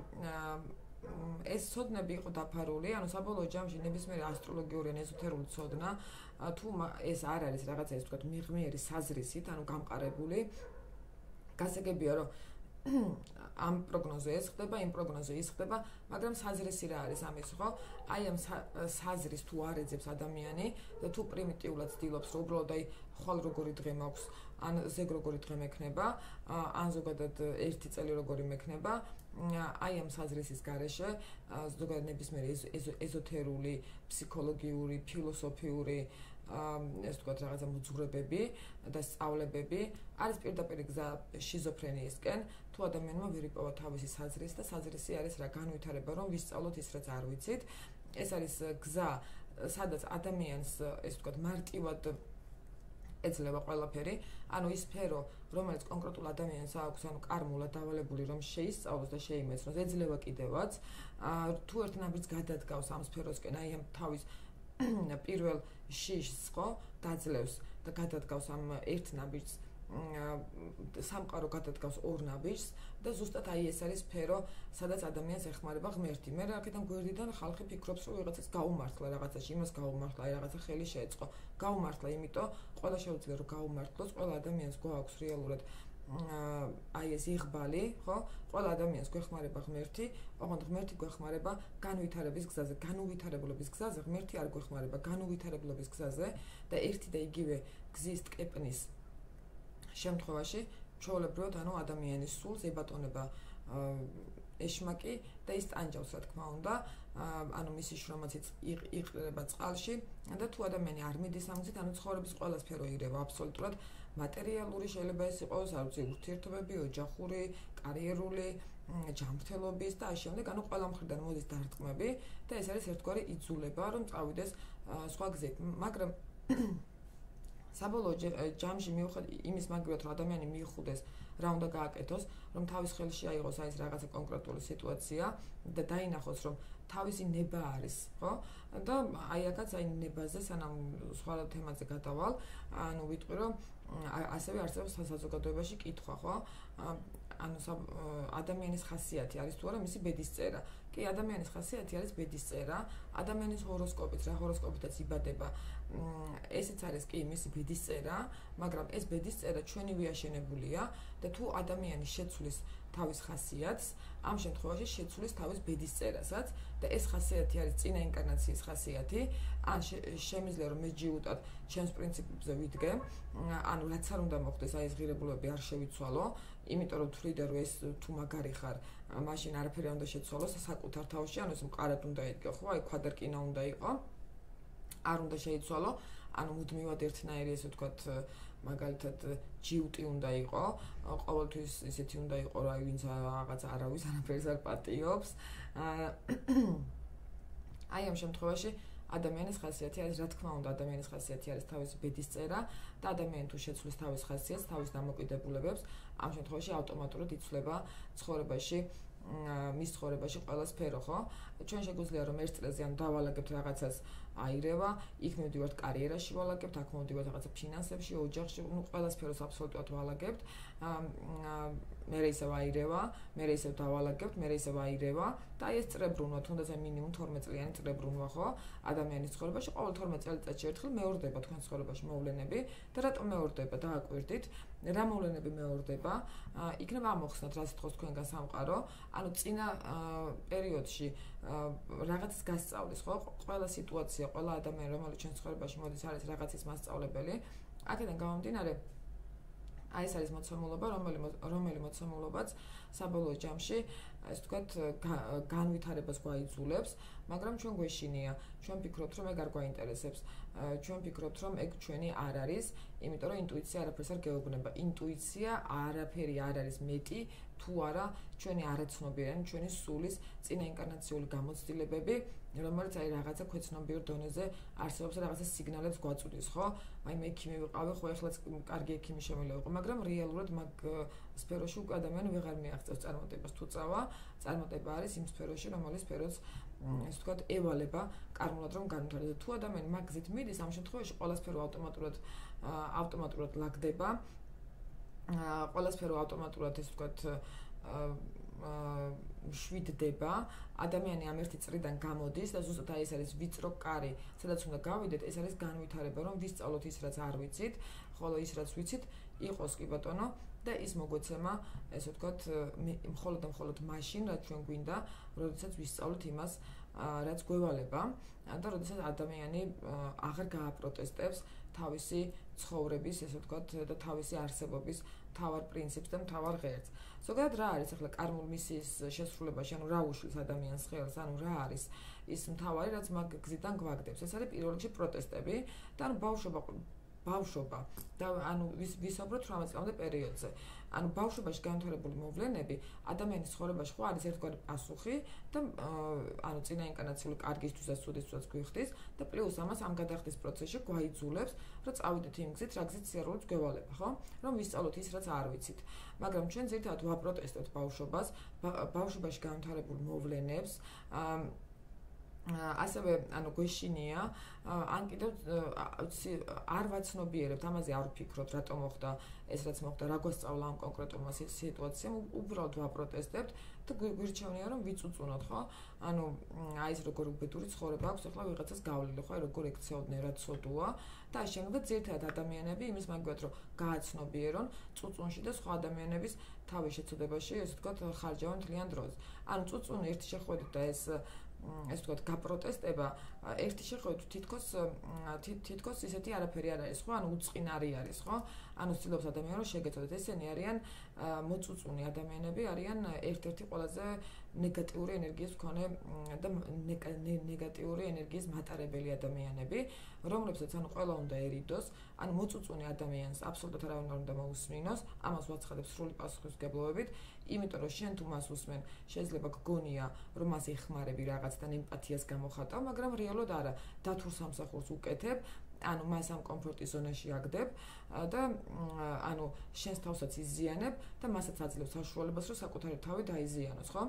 ეს ცოდნები იყო დაფარული, ანუ საბოლოო ჯამში ნებისმიერი ასტროლოგიური ან ეზოთერული ცოდნა, თუ ეს არ არის რაღაცა ეს ვთქვათ მიღმიერი საზრისით, ანუ გამყარებული, გასაგებია რომ ამ პროგნოზე ეს ხდება, იმ პროგნოზე ის ხდება, მაგრამ საზრისი რა არის ამის, ხო? აი ამ საზრის თუ არ ეძებს ადამიანი და თუ პრიმიტიულად ცდილობს, რომ უბრალოდ აი ხვალ როგორი დღე მაქვს, ან ზეგ როგორი დღე მექნება, ან ზოგადად ერთი წელი როგორი მექნება, აი ამ საზრისის გარეშე ზოგადად ნებისმიერი ეზოთერული, ფსიქოლოგიური, ფილოსოფიური ეს ვთქვათ რაღაცა მოძღვრებები და სწავლებები არის პირდაპირ გზა შიზოფრენიისკენ, თუ ადამიანმა ვერ იპოვა თავისი საზრისი და საზრისი არის რა განვითარება, რომ ვისწავლოთ ის რაც არ ვიცით. ეს არის გზა, სადაც ადამიანს ეს ვთქვათ მარტივად ეძლევა ყველაფერი, ანუ ის სფერო, რომელიც კონკრეტულ ადამიანს აქვს, ანუ კარმულად დავალებული, რომ შეისწავლოს და შეიმეცნოს, ეძლევა კიდევაც, თუ ერთ ნაბიჯს გადადგავს ამ სფეროსკენ, აი ამ თავის პირველ შიშს, ხო, დაძლევს და გადადგავს ამ ერთ ნაბიჯს, სამყარო გადადგავს ორ ნაბიჯს და ზუსტად აი ეს არის სფერო, სადაც ადამიანს ეხმარება ღმერთი. მე აქედან გვერდიდან ხალხი ფიქრობს, რომ ვიღაცას გაუმართლა რაღაცაში, იმას გაუმართლა, აი რაღაცა ხელი შეეწყო. გაუმართლა, იმიტომ ყველა შეუძლია რომ გაუმართლოს, ყველა ადამიანს გვაქვს რეალურად აი ეს იღბალი, ხო? ყველა ადამიანს გვეხმარება ღმერთი, ოღონდ ღმერთი გვეხმარება განვითარების გზაზე, განუვითარებლობის გზაზე, ღმერთი არ გვეხმარება განუვითარებლობის გზაზე და ერთი და იგივე გზის ტკეპნის შემთხვევაში ჩვეულებრივად ანუ ადამიანის სულს ებატონება ეშმაკი და ის ტანჯავს, რა თქმა უნდა, ანუ მისი შრომაც იყრება წყალში და თუ ადამიანი არ მიდის ამ გზით, ანუ ცხოვრების ყველა სფერო ირევა აბსოლუტურად მატერიალური, შეიძლება ეს იყოს, არ ვიცი, ურთიერთობები, ოჯახური, კარიერული, ჯანმრთელობის და ამ შემდეგ, ანუ ყველა მხრიდან მოდის დარტყმები და ეს არის ერთგვარი იძულება, რომ წავიდეს სხვა გზით. მაგრამ საბოლოო ჯამში მიუხედავად იმის მაგალითად რომ ადამიანი მიხვდეს რა უნდა გააკეთოს, რომ თავის ხელში აიღოს აი ეს რაღაცა კონკრეტული სიტუაცია და დაინახოს რომ თავისი ნება არის, ხო? და აი აქაც აი ნებაზე სანამ სხვა თემაზე გადავალ, ანუ ვიტყვი რომ ასევე არსებობს საზოგადოებაში კითხვა, ხო? ანუ ადამიანის ხასიათი არის თუ არა მისი ბედისწერა. კი, ადამიანის ხასიათი არის ბედისწერა, ადამიანის ჰოროსკოპიც, რა ჰოროსკოპითაც იბადება. ესეც არის კი მისი ბედისწერა, მაგრამ ეს ბედისწერა ჩვენივე აშენებულია და თუ ადამიანი შეცვლის თავის ხასიათს, ამ შემთხვევაში შეცვლის თავის ბედისწერასაც და ეს ხასიათი არის წინა ინკარნაციის ხასიათი, ან შემიძლია რომ მე ჯიუტად ჩემს პრინციპებზე ვიდგე, ანუ რაც არ უნდა მოხდეს, აი ეს ღირებულებები არ შევიცვალო, იმიტომ რომ თვლიდა რომ ეს თუ მაგარი ხარ, მაშინ არაფერი არ უნდა შეცვალოს საკუთარ თავში, ანუ ეს მყარად უნდა იდგე, ხო, აი ქვადარკინა უნდა იყო. არ უნდა შეიცვალო, ანუ მუდმივად ერთნაირი ესე ვთქვათ, მაგალითად ჯიუტი უნდა იყო, ყოველთვის ისეთი უნდა იყო, რა ვინც რაღაც არავის არაფერს არ პატიობს. აი ამ შემთხვევაში ადამიანის ხასიათი არის, რა თქმა უნდა, ადამიანის ხასიათი არის თავისი ბედისწერა და ადამიანი თუ შეცვლის თავის ხასიათს, თავის დამოკიდებულებებს, ამ შემთხვევაში ავტომატურად იცვლება ცხოვრებაში მის ცხოვრებაში ყველა სფერო, ხო? ჩვენ შეგვიძლია რომ ერთ წელზე ან დავალაგებთ რაღაცას აირევა, იქ მივდივართ კარიერაში ვალაგებთ, აქ მოვდივართ რაღაცა ფინანსებში, ოჯახში, ну ყველა სფეროს აბსოლუტურად ვალაგებთ. მე ისევ აირევა, მე ისევ დავალაგებთ, მე ისევ აირევა და აი ეს წრებრუნვა, თუნდაც აი მინიმუმ 12 წლიანი წრებრუნვა, ხო? ადამიანის ცხოვრებაში ყოველ 12 წელიწადში ერთხელ მეორდება თქვენ ცხოვრებაში მოვლენები და რატომ მეორდება, დააკვირდით, რა მოვლენები მეორდება, იქნება ამოხსნათ, რაც თქოს თქვენგან სამყარო, ანუ წინა პერიოდში რაღაცის გასწავლის, ხო? ყველა სიტუაცია, ყველა ადამიანი, რომელიც ჩვენ ცხოვრებაში მოდის, არის რაღაცის მასწავლებელი. აქედან გამომდინარე, აი ეს არის მოცემულობა, რომელი მოცემულობაც საბოლოო ჯამში, ასე ვთქვათ, განვითარებას გვაიძულებს, მაგრამ ჩვენ გვეშინია, ჩვენ ვფიქრობთ, რომ ეგ არ გვაინტერესებს, ჩვენ ვფიქრობთ, რომ ეგ ჩვენი არ არის, იმიტომ რომ ინტუიცია არაფერს არ გეუბნება. ინტუიცია არაფერი არ არის მეტი, თუ არა ჩვენი არაცნობიერანი, ჩვენი სულის წინა ინკარნაციული გამოცდილებები, რომელიც აი რაღაცა ქვეცნობიერ დონეზე არსებობს, რაღაცა სიგნალებს გვაწვდის, ხო? აი მე ექიმი ვიყავი, ხო ეხლაც კარგი ექიმი შემიძლია ვიყო, მაგრამ რეალურად მაგ სფეროში უკვე ადამიანი ვეღარ მიაღწევს წარმატებას. თუ წავა, წარმატება არის იმ სფეროში, რომელიც სფეროც ესე ვთქვათ, ევალება კარმულად რომ განვითარდეს. თუ ადამიანი მაგ გზით მიდის, ამ შემთხვევაში ყველა სფერო ავტომატურად ლაგდება. ყველა სფერო ავტომატურად ესე ვთქვათ, შვიდდება, ადამიანი ამ ერთი წრიდან გამოდის და ზუსტად აი ეს არის ვიწრო კარი, სადაც უნდა გავიდეთ, ეს არის განვითარება, რომ ვისწავლოთ ის, რაც არ ვიცით, ხოლო ის, რაც ვიცით, იყოს კი ბატონო და ის მოგვეცემა, ესე ვთქვათ, მხოლოდ და მხოლოდ მაშინ, რაც ჩვენ გვინდა, როდესაც ვისწავლოთ იმას, რაც გვევალება და როდესაც ადამიანი აღარ გააპროტესტებს თავისი ცხოვრების, ესე ვთქვათ, და თავისი არსებობის მთავარ პრინციპს და მთავარ ღერძს. ზოგადად რა არის ახლა კარმულ მისიის შესრულებაში, ანუ რა უშლის ადამიანს ხელს, ანუ რა არის ის მთავარი, რაც მაგ გზიდან გვაგდებს. ეს არის პირველ რიგში პროტესტები და ანუ ბავშვობა და ანუ ვისაუბროთ 18 წლამდე პერიოდზე. ანუ ბავშვობაში განვითარებული მოვლენები ადამიანის ცხოვრებაში ხო არის ერთგვარი პასუხი და ანუ წინა ინკარნაციული კარგისთვისაც, ცუდისთვისაც გვიხდის და პლუს ამას ამ გადახდის პროცესში გვაიძულებს, რომ წავიდეთ იმ გზით, რა გზით სიარულიც გვევალება, ხო? რომ ვისწავლოთ ის, რაც არ ვიცით. მაგრამ ჩვენ ზირთადად ვაპროტესტებთ ბავშვობას, ბავშვობაში განვითარებულ მოვლენებს, ასევე ანუ გვეშინია, ან კიდევ არ ვაცნობიერებთ, ამაზე არ ვფიქრობთ, რატომ მოხდა ეს, რაც მოხდა, რა გვასწავლა ამ კონკრეტულმა სიტუაციამ, უბრალოდ ვაპროტესტებთ და გვირჩევნია, რომ ვიწუწუნოთ, ხო? ანუ აი ეს როგორ უბედური ცხოვრება აქვს, ახლა ვიღაცას გავლილი, ხო? როგორ ექცეოდნენ, რა ცოდუა და ამ შემდგომ ძირითადად ადამიანები იმის მაგათ, რომ გააცნობიერონ წუწუნში და სხვა ადამიანების თავის შეცოდებაში, ესე ვთქვათ, ხარჯავენ მთლიან დროს. ანუ წუწუნი ერთი შეხვედრით და ეს ესე ვთქვათ, გაპროტესტება ერთი შეხვედრით თითქოს ისეთი არაფერი არ არის, ხო? ანუ უწყინარი არის, ხო? ანუ ცდილობს ადამიანი რომ შეგეცოდეთ, ესენი არიან მოწუწუნი ადამიანები, არიან ერთ-ერთი ყველაზე ნეგატიური ენერგიის მქონე და ნეგატიური ენერგიის მატარებელი ადამიანები, რომლებსაც ანუ ყველა უნდა ერიდოს, ანუ მოწუწუნი ადამიანს აბსოლუტურად არავინ არ უნდა მოусმინოს, ამას ვაცხადებ სრული პასუხისმგებლობით, იმიტომ რომ შენ თუ მას უსმენ, შეიძლება გგონია, რომ მას ეხმარები რაღაცთან ემპათიას გამოხატავ, მაგრამ რეალურად არა. დათურ სამსახურს უკეთებ, ანუ მას ამ კომფორტის ზონაში აგდებ და ანუ შენს თავსაც იზიანებ და მასაც აძლევს საშუალებას, რომ საკუთარი თავი დაიზიანოს, ხო?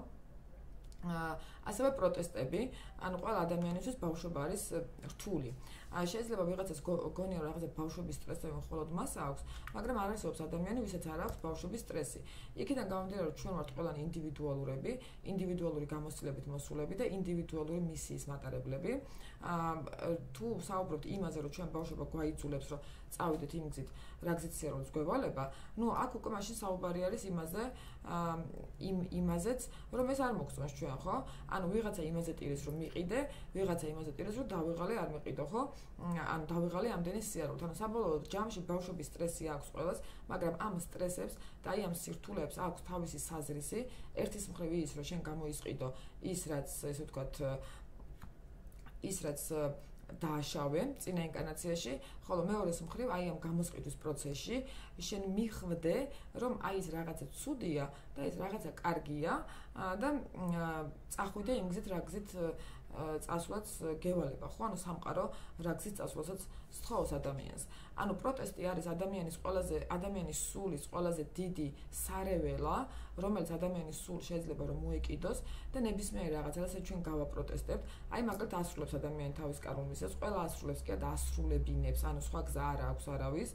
ასევე პროტესტები, ანუ ყველა ადამიანისთვის ბავშვობა არის რთული. შეიძლება ვიღაცას გონია რომ რაღაცა ბავშვობის სტრესი მხოლოდ მას აქვს, მაგრამ არ არსებობს ადამიანი, ვისაც არ აქვს ბავშვობის სტრესი. იქიდან გამომდინარე, რომ ჩვენ ვართ ყველანი ინდივიდუალურები, ინდივიდუალური გამოცდილებით მოსულები და ინდივიდუალური მისიის მატარებლები. თუ საუბრობთ იმაზე, რომ ჩვენ ბავშვობა გვაიძულებს, რომ წავიდეთ იმ გზით, რა გზით სიარულს გვევალება, ნუ აქ უკვე მაშინ საუბარი არის იმაზეც, რომ ეს არ მოგწონს ჩვენ, ხო? ანუ ვიღაცა იმაზე ტირეს, რომ მიყიდე, ვიღაცა იმაზე ტირეს, რომ დავიღალე, არ მიყიდო, ხო? ანუ დავიღალე ამდენი სიარულით. ანუ საბოლოოდ ჯამში ბავშვობის სტრესი აქვს ყველას, მაგრამ ამ სტრესებს და აი ამ სირთულეებს აქვს თავისი საზრისი. ერთის მხრივ ის, რომ შენ გამოისყიდო ის, რაც ესე ვთქვათ, ის რაც დააშავე წინა ინკარნაციაში, ხოლო მეორეს მხრივ აი ამ გამოსყიდვის პროცესში შენ მიხვდე, რომ აი ეს რაღაცა ცუდია და ეს რაღაცა კარგია და წახვიდე იმ გზით, რა გზით წასვლაც გევალება, ხო? ანუ სამყარო რა გზით წასვლასაც სთხოვს ადამიანს. ანუ პროტესტი არის ადამიანის სულის ყველაზე დიდი სარეველა, რომელიც ადამიანის სულს შეიძლება რომ მოეკიდოს და ნებისმიერ რაღაცა, რასაც ჩვენ გავაპროტესტებთ, აი მაგალითად ასრულებს ადამიანი თავის კარგულ მისიას, ყველა ასრულებს კი და ასრულებინებს, ანუ სხვა გზა არ აქვს არავის,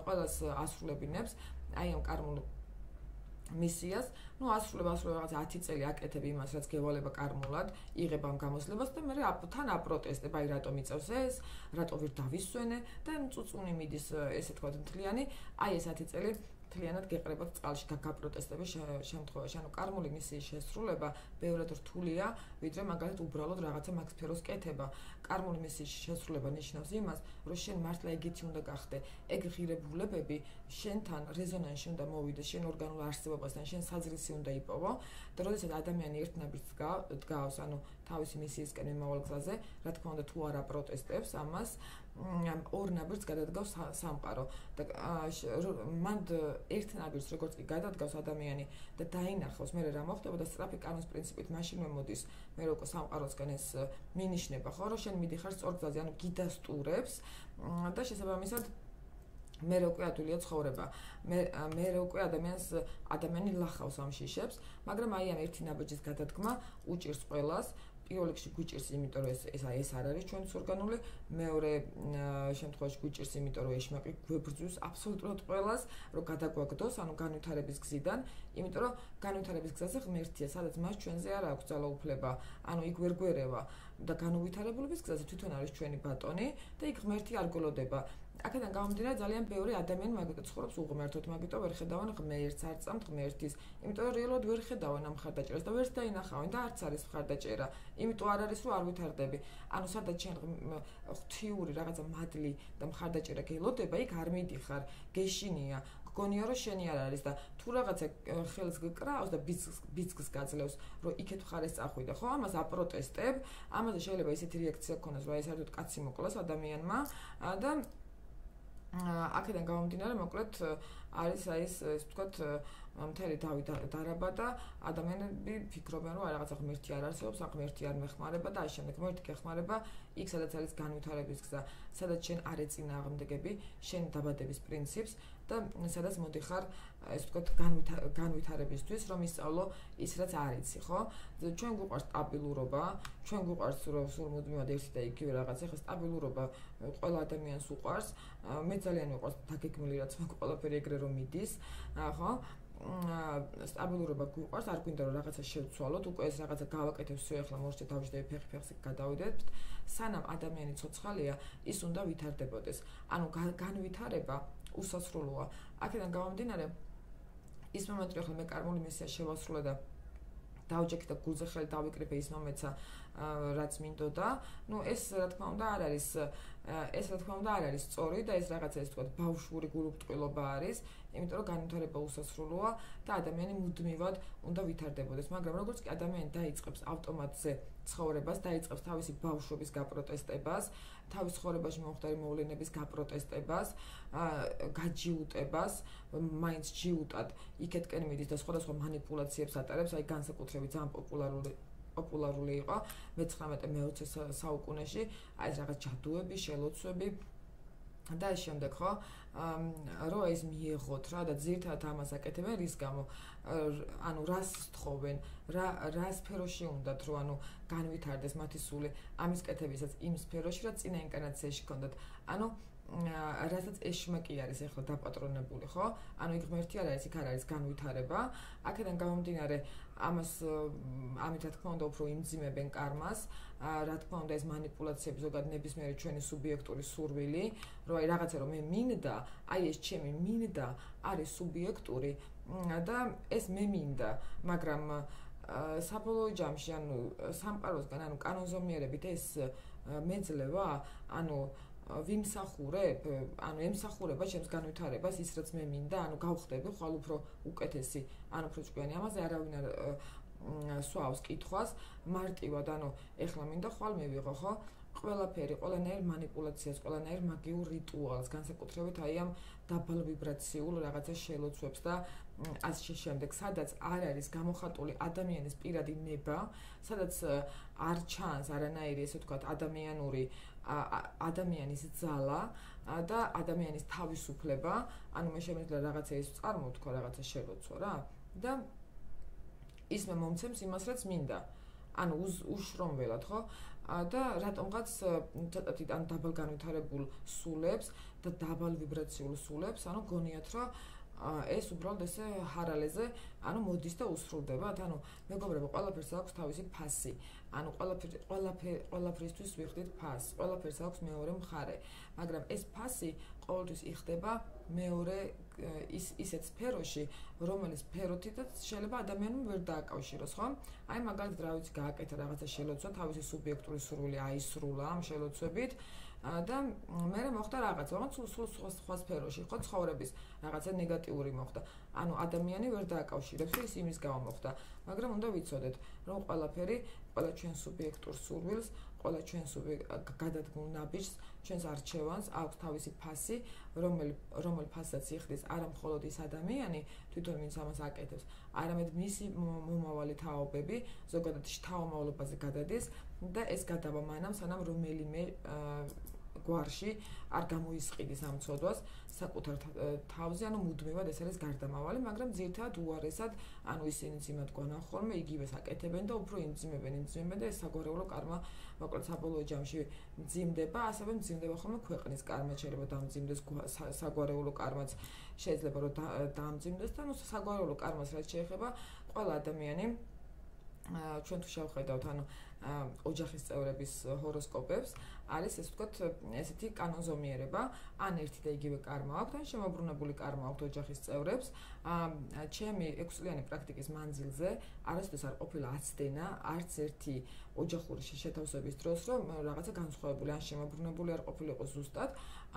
ყველას ასრულებინებს, აი ამ კარგულ მისიას, ну ასრულება რაღაცა 10 წელი აკეთებ იმას, რაც გევალება კარგულად, იღებ ამ გამოსლებას და მე თან აპროტესტებ, აი რატომ იწევს ეს, რატო ვერ დავისვენე და წუწუნი მიდის, ესე თქვა მთლიანი, აი ეს 10 წელი მთლიანად გეყრებათ წყალში და გაპროტესტების შემთხვევაში. ანუ კარგული მისიის შესრულება ბევრად რთულია, ვიდრე მაგალითად უბრალოდ რაღაცა მაგ სფეროს კეთება. კარგული მისიის შესრულება ნიშნავს იმას, რომ შენ მართლა ეგეთი უნდა გახდე. ეგ ღირებულებები შენთან რეზონანსში უნდა მოვიდეს, შენ ორგანულ არსებობასთან, შენ საზრისი უნდა იპოვო და როდესაც ადამიანი ერთნაირად დგავს, ანუ თავისი მისიისკენ მიმავალ გზაზე, რა თქმა უნდა თუ არა პროტესტებს ამას, ორ ნაბიჯს გადადგავს სამყარო და მან ერთ ნაბიჯს როგორც კი გადადგავს ადამიანი და დაინახავს მე რა მოხდება და სწრაფი კანონის პრინციპით მაშინვე მოდის მე უკვე სამყაროსგან ეს მინიშნება, ხო, რომ შენ მიდიხარ სწორ გზაზე, ანუ გიდასტურებს და შესაბამისად მე უკვე ადვილია ცხოვრება. მე უკვე ადამიანი ლახავს ამ შიშებს, მაგრამ აი ამ ერთი ნაბიჯის გადადგმა უჭირს ყველას. პირველ რიგში გვიჭირს, იმიტომ რომ ეს არ არის ჩვენს ორგანული, მეორე შემთხვევაში გვიჭირს, იმიტომ რომ ეშმაკი გვებრძვის აბსოლუტურად ყველას, რომ გადაგვაგდოს, ანუ განვითარების გზიდან, იმიტომ რომ განვითარების გზაზე ღმერთია, სადაც მას ჩვენზე არ აქვს ძალაუფლება, ანუ იქ ვერ გვერევა და განვითარებულების გზაზე თვითონ არის ჩვენი ბატონი და იქ ღმერთი არ გოლოდება. აქედან გამომდინარე ძალიან ბევრი ადამიანი მაგიტო ცხოვრობს უღმერთოდ, მაგიტო ვერ ხედავენ ღმერთს, არ წამთ ღმერთის, იმიტომ რომ რეალურად ვერ ხედავენ ამ მხარდაჭერას და ვერც დაინახავენ და არც არის მხარდაჭერა, იმიტომ არ არის რომ არ ვითარდები. ანუ სადაც შენ ღვთიური რაღაცა მადლი და მხარდაჭერა გელოდება, იქ არ მიდიხარ, გეშინია, გგონია რომ შენი არ არის და თუ რაღაცა ხელს გკრავს და ბიძგს გაძლევს, რომ იქეთ მხარეს წახვიდე, ხო, ამას აპროტესტებ, ამაზე შეიძლება ისეთი რეაქცია გქონდეს, რომ ეს საერთოდ კაცი მოკლას ადამიანმა და აქედან გამომდინარე, მოკლედ არის აი ეს ვთქვათ მთელი თავი დარაბა და ადამიანები ფიქრობენ, რომ რაღაცა ღმერთი არ არსებობს, ღმერთი არ მეხმარება და აი შემდეგ ღმერთი გეხმარება იქ, სადაც არის განვითარების გზა, სადაც შენ არ ეწინააღმდეგები შენ დაბადების პრინციპს და სადაც მოდიხარ, ეს ვთქვათ, განვითარებისთვის, რომ ისწავლო ის, რაც არ იცი, ხო? ჩვენ გვიყვარს სტაბილურობა, ჩვენ გვიყვარს რომ სულ მუდმივად ერთი და იგივე რაღაც, ახლა სტაბილურობა ყველა ადამიანს უყვარს, მე ძალიან მიყვარს დაგეგმილი, რაც მაგ ყველაფერი ეგრე რომ მიდის, ხო? სტაბილურობა გვიყვარს, არ გვინდა რომ რაღაცა შევცვალოთ, უკვე ეს რაღაცა გავაკეთებ, всё, ახლა მორჩეთ დავждები ფეხი გადავიდეთ. სანამ ადამიანი ცოცხალია, ის უნდა ვითარდებოდეს. ანუ განვითარება უსასრულოა. აქედან გამომდინარე, ის მომენტი, ახლა მე კარგული მისია შევასრულე და დავჯექი და გულზე ხელი დავიკრიფე ის მომენტსა, რაც მინდოდა. ნუ ეს რა თქმა უნდა არ არის სწორი და ეს რაღაცა ის თქვა ბავშვური გულუბრტყილობა არის, იმიტომ რომ განვითარება უსასრულოა და ადამიანი მუდმივად უნდა ვითარდებოდეს, მაგრამ როგორც კი ადამიანი დაიწყებს ავტომატზე ცხოვრებას, დაიწყებს თავისი ბავშვობის გაპროტესტებას, თავის ცხოვრებაში მომხდარი მოვლენების გაპროტესტებას, გაჯიუტებას, მაინც ჯიუტად იქეთკენ მიდის და სხვადასხვა манипуляციებს ატარებს, აი განსაკუთრებით ძალიან პოპულარული იყო მე-19-მე-20 საუკუნეში, აი ეს რაღაც ჯადუები, შელოცვები და ეს შემდეგ ხო რო ეს მიიღოთ რა და ძირთად ამას აკეთებენ რის გამო ანუ რას თხოვენ რა სფეროში უნდათ რომ ანუ განვითარდეს მათი სული ამის კეთებისაც იმ სფეროში რა წინა ინკარნაციაში ჰქონდათ ანუ რასაც ეშმა კი არის ახლა დაპატრონებული ხო ანუ იქ ღმერთი არ არის იქ არ არის განვითარება აქედან გამომდინარე ამას ამით რა თქმა უნდა უფრო იმძიმებენ კარმას რა თქმა უნდა ეს манипуляციები ზოგადად ნებისმიერი ჩვენი სუბიექტური სურვილი რომ აი რაღაცა რომ მე მინდა აი ეს ჩემი მინდა არის სუბიექტური და ეს მე მინდა მაგრამ საბოლოო ჯამში ანუ სამყაროსგან ანუ კანონზომიერებით ეს მეძლევა ანუ ვიმსახურებ, ანუ ემსახურება ჩემს განვითარებას ის რაც მე მინდა, ანუ გავხდები ხვალ უფრო უკეთესი, ანუ უფრო ჭკვიანი. ამაზე არავინ არ სვავს კითხვას, მარტივად, ანუ ეხლა მინდა ხვალ მივიღო, ხო? ყველაფერი, ყველანაირ манипуляციას, ყველანაირ მაგიურ რიტუალს, განსაკუთრებით აი ამ დაბალ ვიბრაციულ რაღაცა შელოცვებს და ასე შემდეგ, სადაც არ არის გამოხატული ადამიანის პირადი ნება, სადაც არ ჩანს არანაირი ესე ვთქვათ ადამიანური ადამიანის ძალა და ადამიანის თავისუფლება, ანუ მე შემიძლია რაღაცა ის წარმოვთქვა, რაღაცა შელოცვა რა და ის მე მომცემს იმას, რაც მინდა. ანუ უშრომველად, ხო? და რატომღაც ცოტათი ან დაბალ განვითარებულ სულებს და დაბალ ვიბრაციულ სულებს, ანუ გონიათ, რომ ეს უბრალოდ ესე ჰარალეზე, ანუ მოდის და უსრულდებათ, ანუ მეგობრებო, ყველაფერს აქვს თავისი ფასი. ანუ ყველაფრისთვის ვიხდით ფასს, ყველაფერს აქვს მეორე მხარე, მაგრამ ეს ფასი ყოველთვის იხდება მეორე ისეთ სფეროში, რომელიც სფეროთითაც შეიძლება ადამიანმა ვერ დააკავშიროს, ხო? აი მაგალითად რა ვიცი, გააკეთა რაღაცა შელოცვა, თავისი სუბიექტური სურვილი აისრულა ამ შელოცვებით და მე მოხდა რაღაც, სულ სხვა სფეროში, ხო, ცხოვრების რაღაცა ნეგატიური მოხდა. ანუ ადამიანი ვერ დააკავშირებს, ის იმის გამო მოხდა, მაგრამ უნდა ვიცოდეთ, რომ ყველაფერი, ყველა ჩვენ სუბიექტურ სურვილს, ყველა ჩვენ გადადგმულ ნაბიჯს, ჩვენს არჩევანს აქვს თავისი ფასი, რომელ ფასსაც იხდის არა მხოლოდ ის ადამიანი, თვითონ ვინც ამას აკეთებს, არამედ მისი მომავალი თაობები, ზოგადად შთამომავლობაზე გადადის და ეს გადავა მანამ, სანამ რომელიმე გვარში არ გამოისყიდის ამ ცოდვას საკუთარ თავზე, ანუ მუდმივად ეს არის გარდამავალი, მაგრამ ძირითადად უარესად, ანუ ისინი ძიმად გვანან ხოლმე, იგივეს აკეთებენ და უფრო იმძიმებენ და ეს საგვარეულო კარმა, მოკლედ საბოლოო ჯამში მძიმდება, ასევე მძიმდება ხოლმე ქვეყნის კარმა, შეიძლება დამძიმდეს საგვარეულო კარმაც, შეიძლება რომ დამძიმდეს და საგვარეულო კარმას რაც შეეხება, ყველა ადამიანი ჩვენ თუ შევხედავთ, ანუ ოჯახის წევრების ჰოროსკოპებს, არის ესე ვთქვათ, ესეთი კანონზომიერება, ან ერთი და იგივე კარმა აქვთ, ან შემოbrunებული კარმა აქვთ ოჯახის წევრებს. ჩემი 6 წლიანი პრაქტიკის მანძილზე არასდროს არ ყოფილა აცდენა, არც ერთი ოჯახური შეთავსების დროს, რომ რაღაცა განსხვავებული ან შემოbrunებული არ ყოფილიყო ზუსტად,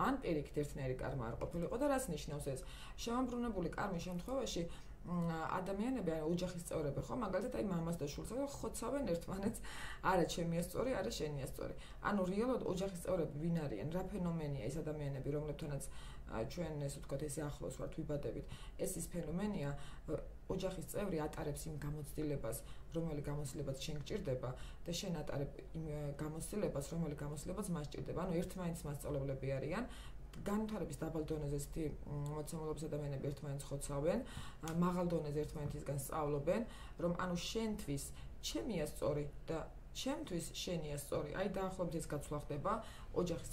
ან პირიქით ერთნაირი კარმა არ ყოფილიყო და რას ნიშნავს ეს? შემოbrunებული კარმის შემთხვევაში ადამიანები ან ოჯახის წევრები ხო მაგალითად აი მამას და შვილს ხოცავენ ერთმანეთს არა ჩემია სწორი არა შენია სწორი ანუ რეალურად ოჯახის წევრები ვინ არიან რა ფენომენია ეს ადამიანები რომლებთანაც ჩვენ ესე ვთქვათ ესე ახლოს ვართ ვიბადებით ეს ის ფენომენია ოჯახის წევრი ატარებს იმ გამოცდილებას რომელი გამოცდილებაც შენ გჭირდება და შენ ატარებ იმ გამოცდილებას რომელი გამოცდილებაც მას სჭირდება ანუ ერთმანეთის მასწავლებლები არიან განვითარების დაბალ დონეზე ესეთი მოცემულობის ადამიანები ერთმანეთს ხოცავენ, მაღალ დონეზე ერთმანეთისგან სწავლობენ, რომ ანუ შენთვის ჩემია სწორი და ჩემთვის შენია სწორი. აი დაახლოებით ეს გაცვლა ხდება ოჯახის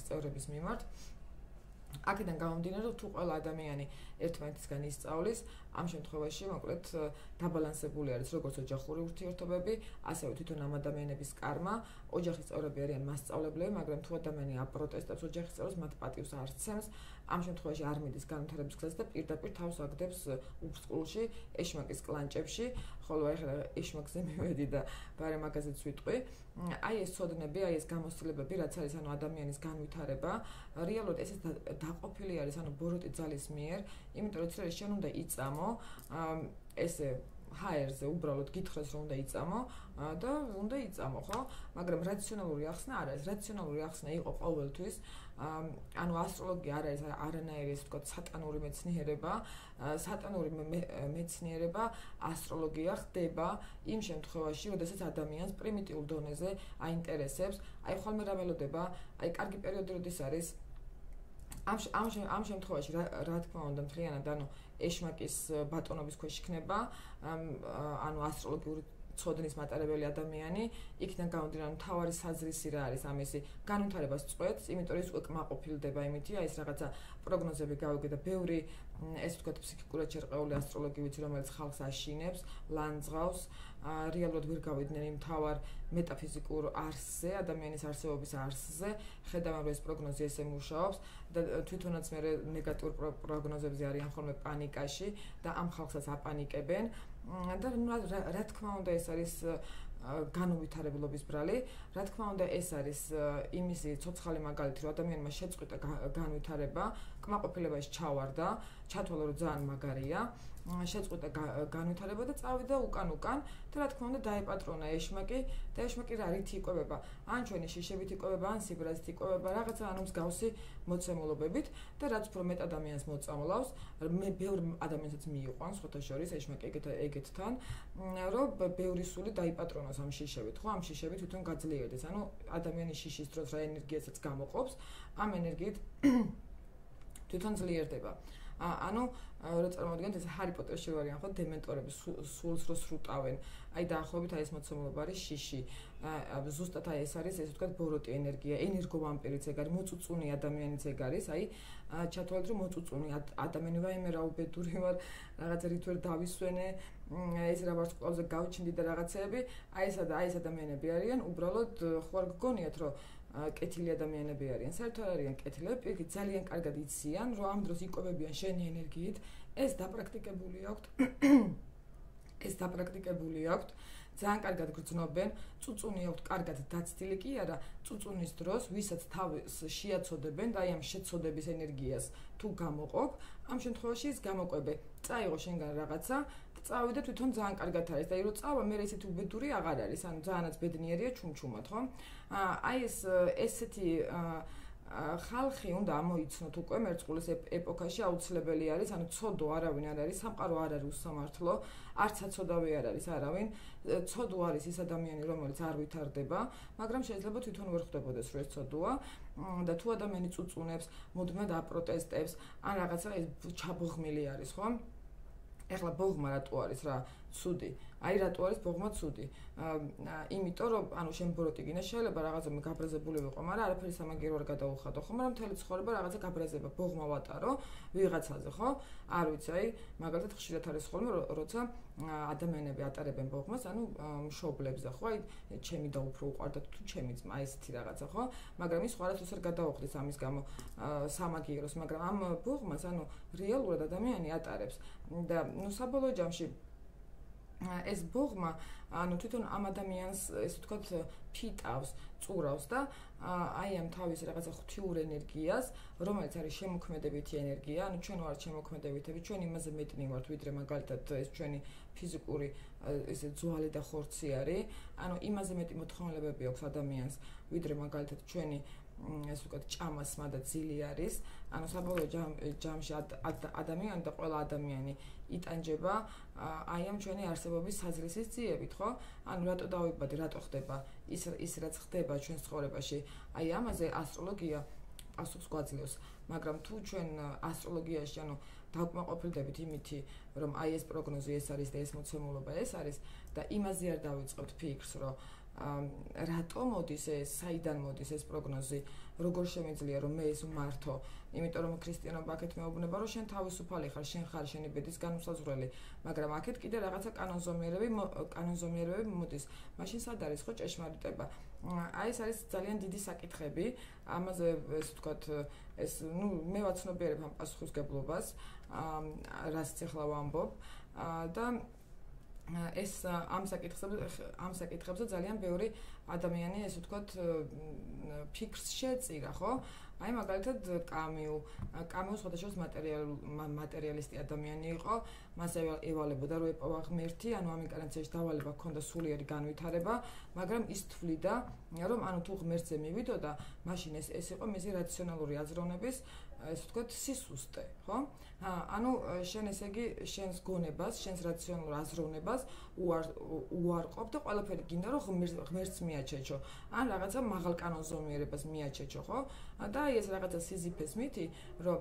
წევრების მიმართ. აქედან გამომდინარე, რომ თუ ყველა ადამიანი ერთმანეთისგან ისწავლის, ამ შემთხვევაში მოკლედ დაბალანსებული არის როგორც ოჯახური ურთიერთობები, ასევე თვითონ ამ ადამიანების კარმა, ოჯახის წევრები არიან მასწავლებლები, მაგრამ თუ ადამიანი აპროტესტებს ოჯახის წევრებს, მათ პატივს არ სცემს, ამ შემთხვევაში არ მიდის განვითარების გზაზე და პირდაპირ თავს აგდებს უბსკულში, ეშმაკის კლანჭებში, ხოლო ახლა ეშმაკზე მივედი და ბარე მაგაზეც ვიტყვი. აი ეს ცოდნები, აი ეს გამოცდილებები, რაც არის ანუ ადამიანის განვითარება, რეალურად ეს დაყოფილი არის ანუ ბოროტი ძალის მიერ, იმიტომ რომ შეიძლება შენ უნდა იწამო ესე ჰაერზე უბრალოდ გითხრას რომ უნდა იწამო და უნდა იწამო, ხო? მაგრამ რაციონალური ახსნა არ არის. რაციონალური ახსნა იყო ყოველთვის. ანუ ასტროლოგია არ არის არანაირი ესე ვთქვათ სატანური მეცნიერება. სატანური მეცნიერება ასტროლოგია ხდება იმ შემთხვევაში, როდესაც ადამიანს პრიმიტიულ დონეზე აინტერესებს, აი ხოლმე რა ველოდება, აი კარგი პერიოდი როდის არის ამ შემთხვევაში რა თქმა უნდა მთლიანად ანუ ეშმაკის ბატონობის ქვეშ იქნება ანუ ასტროლოგიური ცოდნის მატარებელი ადამიანი იქიდან გამომდინარე მთავარი საზრისი რა არის ამისი განვითარებას წყვეტს იმიტომ რომ ის უკვე კმაყოფილდება იმითია ის რაღაცა პროგნოზები გავიგე და ბევრი ეს ვთქვათ ფსიქიკურად შერყეული ასტროლოგი ვიცი რომელიც ხალხს აშინებს ლანძღავს რეალურად ვერ გავიდნენ იმ მთავარ მეტაფიზიკურ არსზე ადამიანის არსებობის არსზე ხედავენ რომ ეს პროგნოზი ესე მუშაობს და თვითონაც მე ნეგატიურ პროგნოზებზე არიან ხოლმე პანიკაში და ამ ხალხსაც აპანიკებენ და რა თქმა უნდა ეს არის განუვითარებლობის ბრალი, რა თქმა უნდა ეს არის იმისი ცოცხალი მაგალითი, რომ ადამიანმა შეწყვიტა განვითარება, კმაყოფილებაში ჩავარდა, ჩათვალა რომ ძალიან მაგარია, შეწყვიტა განვითარება და წავიდა უკან და რა თქმა უნდა დაეპატრონა ეშმაკი და ეშმაკი რა რითი იკვებება? ან ჩვენი შიშებით იკვებება, ან სიბრაზით იკვებება, რაღაცა ანუ მსგავსი მოცემულობებით და რაც უფრო მეტ ადამიანს მოწამლავს, მე ბევრ ადამიანსაც მიიყვანს სხვათა შორის ეშმაკი ეგეთთან, რომ ბევრი სული დაიპატრონოს ამ შიშებით, ხო? ამ შიშებით თვითონ გაძლიერდეს. ანუ ადამიანის შიშის დროს რა ენერგიასაც გამოყოფს, ამ ენერგიით თვითონ ძლიერდება. ანუ რო წარმოვიდგინოთ ეს ჰარი პოტერში რო არიან ხო დემენტორები სულს რო სრუტავენ აი დაახლოებით აი ეს მოცემულობა არის შიში ზუსტად აი ეს არის ესე ვთქვათ ბოროტი ენერგია ენერგოვამპირიც ეგ არის მოწუწუნი ადამიანიც ეგ არის აი ჩათვალეთ რომ მოწუწუნი ადამიანი ვაიმე რა უბედური ვარ რაღაც რით ვერ დავისვენე ეს რა ვარსკვლავზე გავჩინდი და რაღაცეები აი ეს ადამიანები არიან უბრალოდ ხო არ გგონიათ რომ კეთილი ადამიანები არიან, საერთოდ არიან კეთილები, პირიქით ძალიან კარგად იციან, რომ ამ დროს იკვებებიან შენი ენერგიით, ეს დაპრაქტიკებული აქვთ. ეს დაპრაქტიკებული აქვთ, ძალიან კარგად გრძნობენ, წუწუნი აქვთ კარგად დაცდილი კი არა, წუწუნის დროს ვისაც თავს შეაცოდებენ და აი ამ შეცოდების ენერგიას თუ გამოყოფ, ამ შემთხვევაში ის გამოკვებე, წაიღო შენგან რაღაცა წავიდა თვითონ ძალიან კარგად არის და ირო წავა მე ესეთი უბედური აღარ არის ანუ ძალიანაც ბედნიერია ჩუმჩუმად ხო აი ესეთი ხალხი უნდა ამოიცნოთ უკვე მერწყულის ეპოქაში აუცილებელი არის ანუ ცოდო არავინ არ არის სამყარო არ არის უსამართლო არც აცოდავი არ არის არავინ ცოდო არის ის ადამიანი რომელიც არ ვითარდება მაგრამ შეიძლება თვითონ ვერ ხვდებოდეს რომ ეს ცოდოა და თუ ადამიანი წუწუნებს მუდმივად აპროტესტებს ან რაღაცა ეს ჩაბოღმილი არის ხო ეხლა ბოღმა რატო არის რა ცუდი აი რატო არის ბოღმა ცუდი იმიტომ რომ ანუ შენ ბოროტი გინდა შეიძლება რაღაცა მე გაბრაზებული ვიყო მაგრამ არაფერი სამაგერო არ გადაუხადო ხო მაგრამ მთელი ცხოვრება რაღაცა გაბრაზება ბოღმა ვატარო ვიღაცაზე ხო არ ვიცი აი მაგალითად ხშირად არის ხოლმე როცა ადამიანები ატარებენ ბოღმას ანუ მშობლებზე ხო აი ჩემი და უფრო უყვარდა თუ ჩემი ძმა ესეთი რაღაცა ხო მაგრამ ის სხვადასხვა არ გადაუხდის ამის გამო სამაგიეროს მაგრამ ამ ბოღმას ანუ რეალურად ადამიანი ატარებს და ნუ საბოლოო ჯამში ეს ბოღმა ანუ თვითონ ამ ადამიანს ესე ვთქვათ ფიტავს, წურავს და აი ამ თავის რაღაცა ღვთიურ ენერგიას, რომელიც არის შემოქმედებითი ენერგია, ანუ ჩვენ ვართ შემოქმედებითები, ჩვენ იმაზე მეტნი ვართ, ვიდრე მაგალითად ეს ჩვენი ფიზიკური ესე ძვალი და ხორცი არის, ანუ იმაზე მეტი მოთხოვნილებები აქვს ადამიანს, ვიდრე მაგალითად ჩვენი ეს ვთქვათ ჭამასმა და ძილი არის, ანუ საბოლოო ჯამში ადამიანი და ყველა ადამიანი იტანჯება აი ამ ჩვენი არსებობის საზრისის ძიებით, ხო? ანუ რატო დავიბადე, რატო ხდება ის რაც ხდება ჩვენს ცხოვრებაში, აი ამაზე ასტროლოგია პასუხს გვაძლევს, მაგრამ თუ ჩვენ ასტროლოგიაში ანუ დავკმაყოფილდებით იმითი, რომ აი ეს პროგნოზი ეს არის და ეს მოცემულობა ეს არის და იმაზე არ დავიწყებთ ფიქრს, რომ რატო მოდის ეს, საიდან მოდის ეს პროგნოზი, როგორ შემიძლია რომ მე ეს ვმართო, იმიტომ რომ ქრისტიანობა აქეთ მეუბნება რომ შენ თავისუფალი ხარ, შენ ხარ შენი ბედის განუსაზღვრელი, მაგრამ აქეთ კიდე რაღაცა კანონზომიერებები მოდის. მაშინ სად არის ხო ჭეშმარიტება? აი ეს არის ძალიან დიდი საკითხები, ამაზე ეს ვთქვათ ეს ნუ მე ვაცნობიერებ ამ პასუხისგებლობას, რაც ახლა ვამბობ და ეს ამ საკითხებზე ძალიან ბევრი ადამიანი ესე ვთქვათ ფიქრს შეეწირა, ხო? აი მაგალითად კამიუ სხვადასხვა მატერიალისტი ადამიანი იყო, მას ევალებოდა რომ ეპოვა ღმერთი, ანუ ამ ინკარნაციაში დავალება ჰქონდა სულიერი განვითარება, მაგრამ ის თვლიდა, რომ ანუ თუ ღმერთზე მივიდოდა, მაშინ ეს იყო მისი რაციონალური აზროვნების ეს ვთქვათ სისუსტე, ხო? ანუ შენ ესე იგი შენს გონებას, შენს რაციონალურ აზროვნებას უარყოფ და ყველაფერი გინდა რომ ღმერთს მიაჩეჩო. ან რაღაცა მაღალ კანონზომიერებას მიაჩეჩო, ხო? და აი ეს რაღაცა სიზიფეს მითი, რომ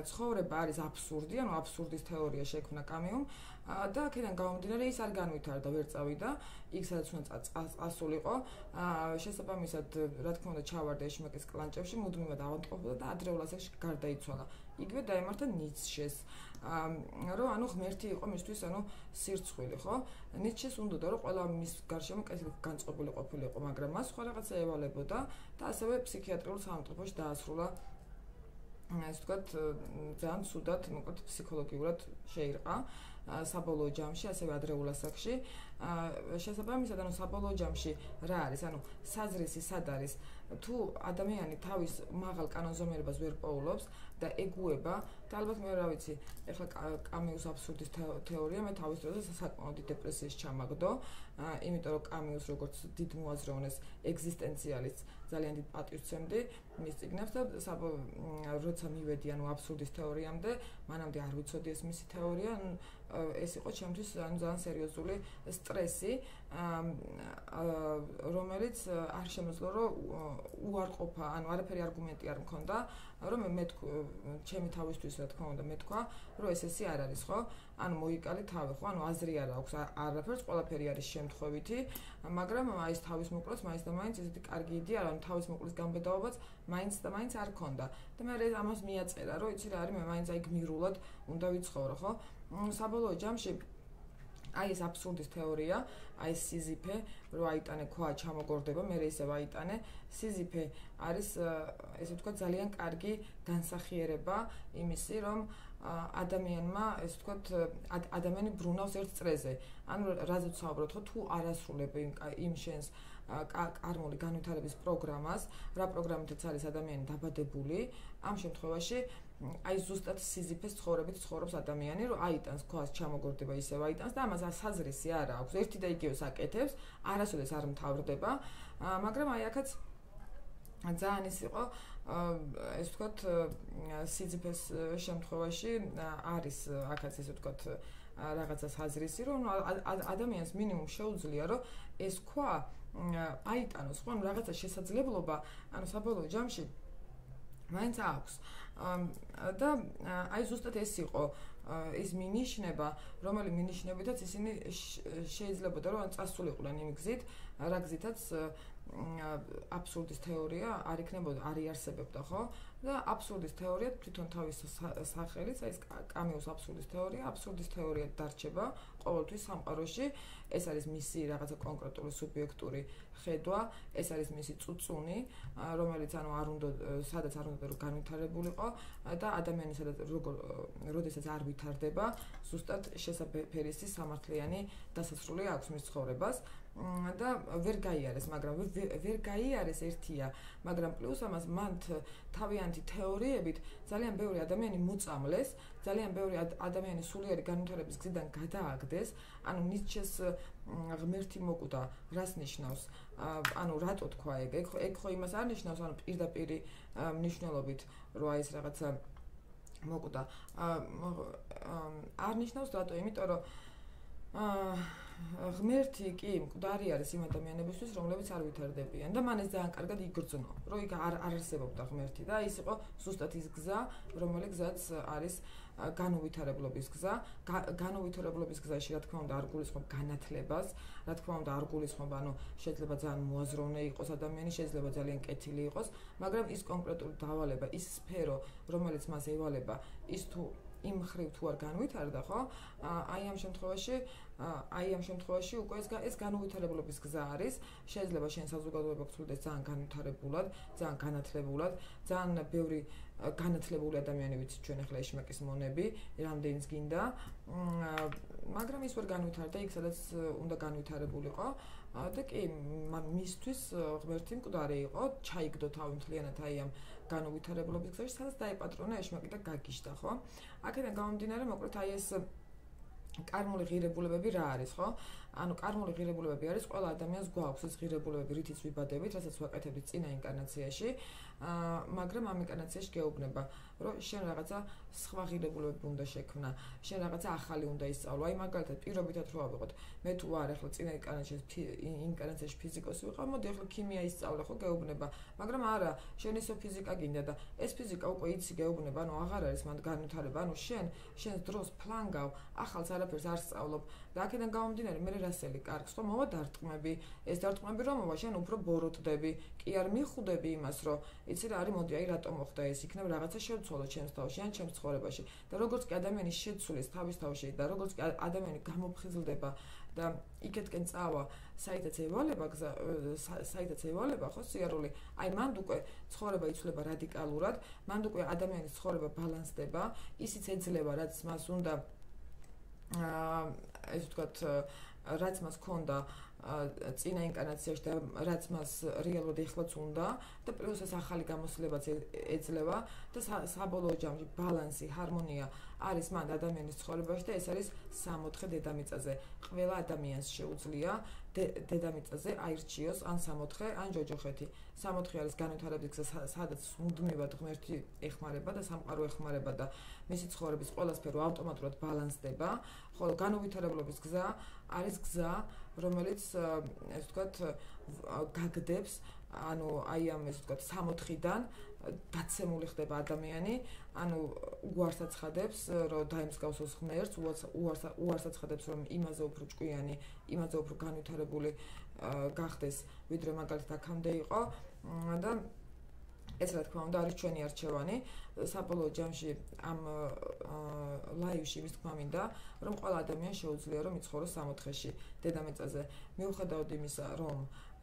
ცხოვრება არის აბსურდი, ანუ აბსურდის თეორია შექმნა კამიუმ და აქედან გამომდინარე ის არ განვითარდა, ვერ წავიდა, იქ სადაც უნდა წასულიყო. შესაბამისად, რა თქმა უნდა, ჩავარდა ეშმაკის კლანჭებში, მუდმივად ავადმყოფობდა და ადრეულ ასაკში გარდაიცვალა. იგივე დაემართა ნიცშეს, რომ ანუ ღმერთი იყო მისთვის, ანუ სირცხვილი, ხო? ნიცშეს უნდოდა რომ ყველა მის გარშემო განწყობილი ყოფილიყო, მაგრამ მას სხვა რაღაცა ევალებოდა და ასევე ფსიქიატრიულ სამართლებში დაასრულა ეს ვთქვათ, ძალიან ცუდად, მოკლედ ფსიქოლოგიურად შეირყა საბოლოო ჯამში, ასევე ადრეულ ასაკში. შესაბამისად, ანუ საბოლოო ჯამში რა არის? ანუ საზრისი სად არის? თუ ადამიანი თავის მაღალ კანონზომიერებას ვერ პოულობს და ეგუება, და ალბათ მე რა ვიცი, ეხლა კამიუს აბსურდის თეორია მე თავის დროზე საკმაოდ დეპრესიის ჩამაგდო, იმიტომ რომ კამიუს როგორც დიდ მოაზროვნეს ეგზისტენციალის ძალიან დიდ პატივს ვცემდი მის წიგნებს და როცა მივედი ანუ აბსურდის თეორიამდე, მანამდე არ ვიცოდი ეს მისი თეორია, ეს იყო ჩემთვის ძალიან სერიოზული სტრესი, რომელიც არ შემეძლო რომ უარყოფა, ანუ არაფერი არგუმენტი არ მქონდა, რომ მე ჩემი თავისთვის რა თქმა უნდა მეთქვა, რომ ესე არ არის, ხო? ანუ მოიკალე თავი, ხო? ანუ აზრი არ აქვს, არაფერს, ყველაფერი არის შემთხვევითი, მაგრამ აი ეს თავის მოკლეს მაინც და მაინც ესეთი კარგი იდეა, რომ თავის მოკვლის გამბედაობაც მაინც და მაინც არ ქონდა. და მე ამას მიაწერა, რომ იცი რა არის, მე მაინც აი გმირულად უნდა ვიცხოვრო, ხო? საბოლოო ჯამში აი ეს აბსურდის თეორია, აი ეს სიზიფე, რო აიტანე ქვა ჩამოგორდება, მე ისევ აიტანე, სიზიფე არის ესე ვთქვათ ძალიან კარგი განსახიერება იმისი, რომ ადამიანმა ესე ვთქვათ ადამიანი ბრუნავს ერთ წრეზე. ანუ რაზეც ვსაუბრობთ, ხო, თუ არასრულებ იმ შენს კარმული განვითარების პროგრამას, რა პროგრამითაც არის ადამიანი დაბადებული, ამ შემთხვევაში აი ზუსტად სიზიფეს ცხოვრებით ცხოვრობს ადამიანი, რომ აიტანს ქვას ჩამოგორდება ისევ აიტანს და ამას საზრისი არ აქვს. ერთი და იგივეს აკეთებს, არასოდეს არ მთავრდება, მაგრამ აი აქაც ძალიან ის იყო, ეს ვთქვათ, სიზიფეს შემთხვევაში არის აქაც ესე ვთქვათ რაღაცა საზრისი, რომ ადამიანს მინიმუმ შეუძლია, რომ ეს ქვა აიტანოს, ხო, რაღაცა შესაძლებლობა, ანუ საბოლოო ჯამში მაინც აქვს. და აი ზუსტად ეს იყო ის მინიშნება, რომელი მინიშნებითაც ისინი შეიძლებოდა რომ წასულიყვნენ იმ გზით, რა გზითაც აბსურდის თეორია არ იქნებოდა, არ იარსებებდა, ხო? და აბსურდის თეორია თვითონ თავის სახელით, აი ეს კამიუს აბსურდის თეორია, აბსურდის თეორია დარჩება ყოველთვის სამყაროში. ეს არის მისი რაღაცა კონკრეტული სუბიექტური ხედვა, ეს არის მისი წუწუნი, რომელიც ანუ არ უნდა სადაც არ უნდა რომ განვითარებულიყო და ადამიანი სადაც როდესაც არ ვითარდება, ზუსტად შესაძფერისი სამართლიანი დასასრული აქვს მის ცხოვრებას. და ვერ გაიარეს, მაგრამ ვერ გაიარეს ერთია, მაგრამ პლუს ამას მან თავიანთი თეორიებით ძალიან ბევრი ადამიანი მოწამლეს, ძალიან ბევრი ადამიანი სულიერი განვითარების გზიდან გადააგდეს, ანუ ნიცშეს ღმერთი მოკვდა, რას ნიშნავს? ანუ რატო თქვა ეგ? ეგ ხო იმას არ ნიშნავს, ანუ პირდაპირ მნიშვნელობით, რომ აი ეს რაღაცა მოკვდა. არ ნიშნავს რატო? იმიტომ რომ ღმერთი კი მკვდარი არის იმ ადამიანებისთვის, რომლებიც არ ვითარდებიან და მან ეს ძალიან კარგად იგრძნო, რომ იქ არ არსებობდა ღმერთი და ის იყო ზუსტად ის გზა, რომელიც გზაც არის განუვითარებლობის გზა. განუვითარებლობის გზაში, რა თქმა უნდა, არ გულისხმობ განათლებას, რა თქმა უნდა, არ გულისხმობ, ანუ შეიძლება ძალიან მოაზროვნე იყოს ადამიანი, შეიძლება ძალიან კეთილი იყოს, მაგრამ ის კონკრეტული დავალება, ის სფერო, რომელიც მას ევალება, ის თუ იმ ხრივ თუ არ განვითარდა, ხო? აი ამ შემთხვევაში უკვე ეს განუვითარებლობის გზა არის. შეიძლება შენ საზოგადოება გწვდეს ძალიან განვითარებულად, ძალიან განათლებულად, ძალიან ბევრი განათლებული ადამიანი ვიცით ჩვენ ახლა ეშმაკის მონები, რამდენიც გინდა, მაგრამ ის ვერ განვითარდა იქ, სადაც უნდა განვითარებულიყო. და კი, მისთვის ღმერთი მკვდარი იყო, ჩაიგდო თავი მთლიანად აი ამ განუვითარებლობის გზაში, სადაც დაეპატრონა ეშმაკი და გაგიშდა, ხო? აქედან გამომდინარე, მოკლედ აი ეს კარმული ღირებულებები რა არის, ხო? ანუ კარმული ღირებულებები არის ყველა ადამიანს გვაქვს ეს ღირებულებები, რითიც ვიბადებით, რასაც ვაკეთებთ წინა ინკარნაციაში, მაგრამ ამ ინკარნაციაში გეუბნება, რომ შენ რაღაცა სხვა ღირებულებები უნდა შექმნა, შენ რაღაცა ახალი უნდა ისწავლო. აი მაგალითად პირობითად რო ავიღოთ, მე თუ ვარ ახლა წინა ინკარნაციაში ფიზიკოსი ვიყავ, მოდი ახლა ქიმია ისწავლე, ხო, გეუბნება, მაგრამ არა, შენ ისო ფიზიკა გინდა და ეს ფიზიკა უკვე იცი გეუბნება, ანუ აღარ არის მანდ განვითარება, ანუ შენს დროს ფლანგავ, ახალს არაფერს არ სწავლობ და აქედან გამომდინარე მე რასელი კარგს, ხო, მოვა დარტყმები, ეს დარტყმები რომ მოვა, შენ უფრო ბოროტდები, კი არ მიხვდები იმას, რომ იცი რა არის, მოდი, აი რატომ მოხდა ეს, იქნებ რაღაცა შევცვალო ჩემს თავში ან ჩემს ცხოვრებაში და როგორც კი ადამიანი შეცვლის თავის თავში და როგორც კი ადამიანი გამოფხიზლდება და იქეთკენ წავა, საიდაც ევალება, ხო, სიარული, აი მანდ უკვე ცხოვრება იცვლება რადიკალურად, მანდ უკვე ადამიანის ცხოვრება ბალანსდება, ისიც ეძლევა, რაც მას უნდა ეს ვთქვათ, რაც მას ჰქონდა წინა ინკარნაციაში და რაც მას რეალურად ეხლაც უნდა და პლუს ეს ახალი გამოცდილებაც ეძლევა და საბოლოო ჯამში ბალანსი, ჰარმონია არის მან ადამიანის ცხოვრებაში და ეს არის 64 დედამიწაზე. ყველა ადამიანს შეუძლია დედამიწაზე აირჩიოს ან 64 ან ჯოჯოხეთი. 64 არის განვითარების გზა, სადაც მუდმივად ღმერთი ეხმარება და სამყარო ეხმარება და მისი ცხოვრების ყველა სფერო ავტომატურად ბალანსდება, ხოლო განუვითარებლობის გზა არის გზა, რომელიც ეს ვთქვათ გაგდებს, ანუ აი ამ ეს ვთქვათ 64-დან დაცემული ხდება ადამიანი, ანუ უარს აცხადებს, რომ დაემსგავსოს ღმერთს, უარს აცხადებს, რომ იმაზე უფრო ჭკვიანი, იმაზე უფრო განვითარებული გახდეს, ვიდრე მაგალითად აქამდე იყო და ეს რა თქმა უნდა არის ჩვენი არჩევანი. საბოლოო ჯამში ამ ლაივში ვის თქმა მინდა, რომ ყველა ადამიანს შეუძლია რომ იცხოვროს 64-ში დედამიწაზე. მიუხედავად იმისა, რომ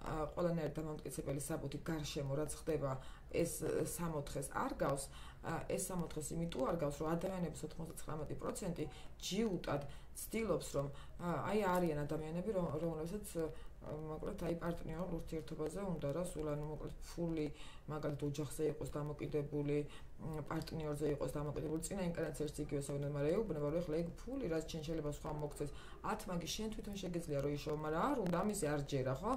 ყველანაირ დამამტკიცებელი საბუთი გარშემო რაც ხდება, ეს 64-ს არ გავს, ეს 64-ს იმიტომ არ გავს, რომ ადამიანების 99% ჯიუტად ცდილობს, რომ აი არიან ადამიანები, რომლებსაც მოკლედ აი პარტნიორულ ურთიერთობაზე უნდა რა სულ, ანუ მოკლედ ფული მაგალითად ოჯახზე იყოს დამოკიდებული, პარტნიორზე იყოს დამოკიდებული, წინა ინკარნაციაში იგივე საუბარია, მაგრამ ეუბნება, რომ ეხლა ეგ ფული, რაც შენ შეიძლება სხვა მოგწეს, 10 მაგი შენ თვითონ შეგეძლია რომ იშოვო, მაგრამ არ უნდა ამისი არ ჯერა, ხო?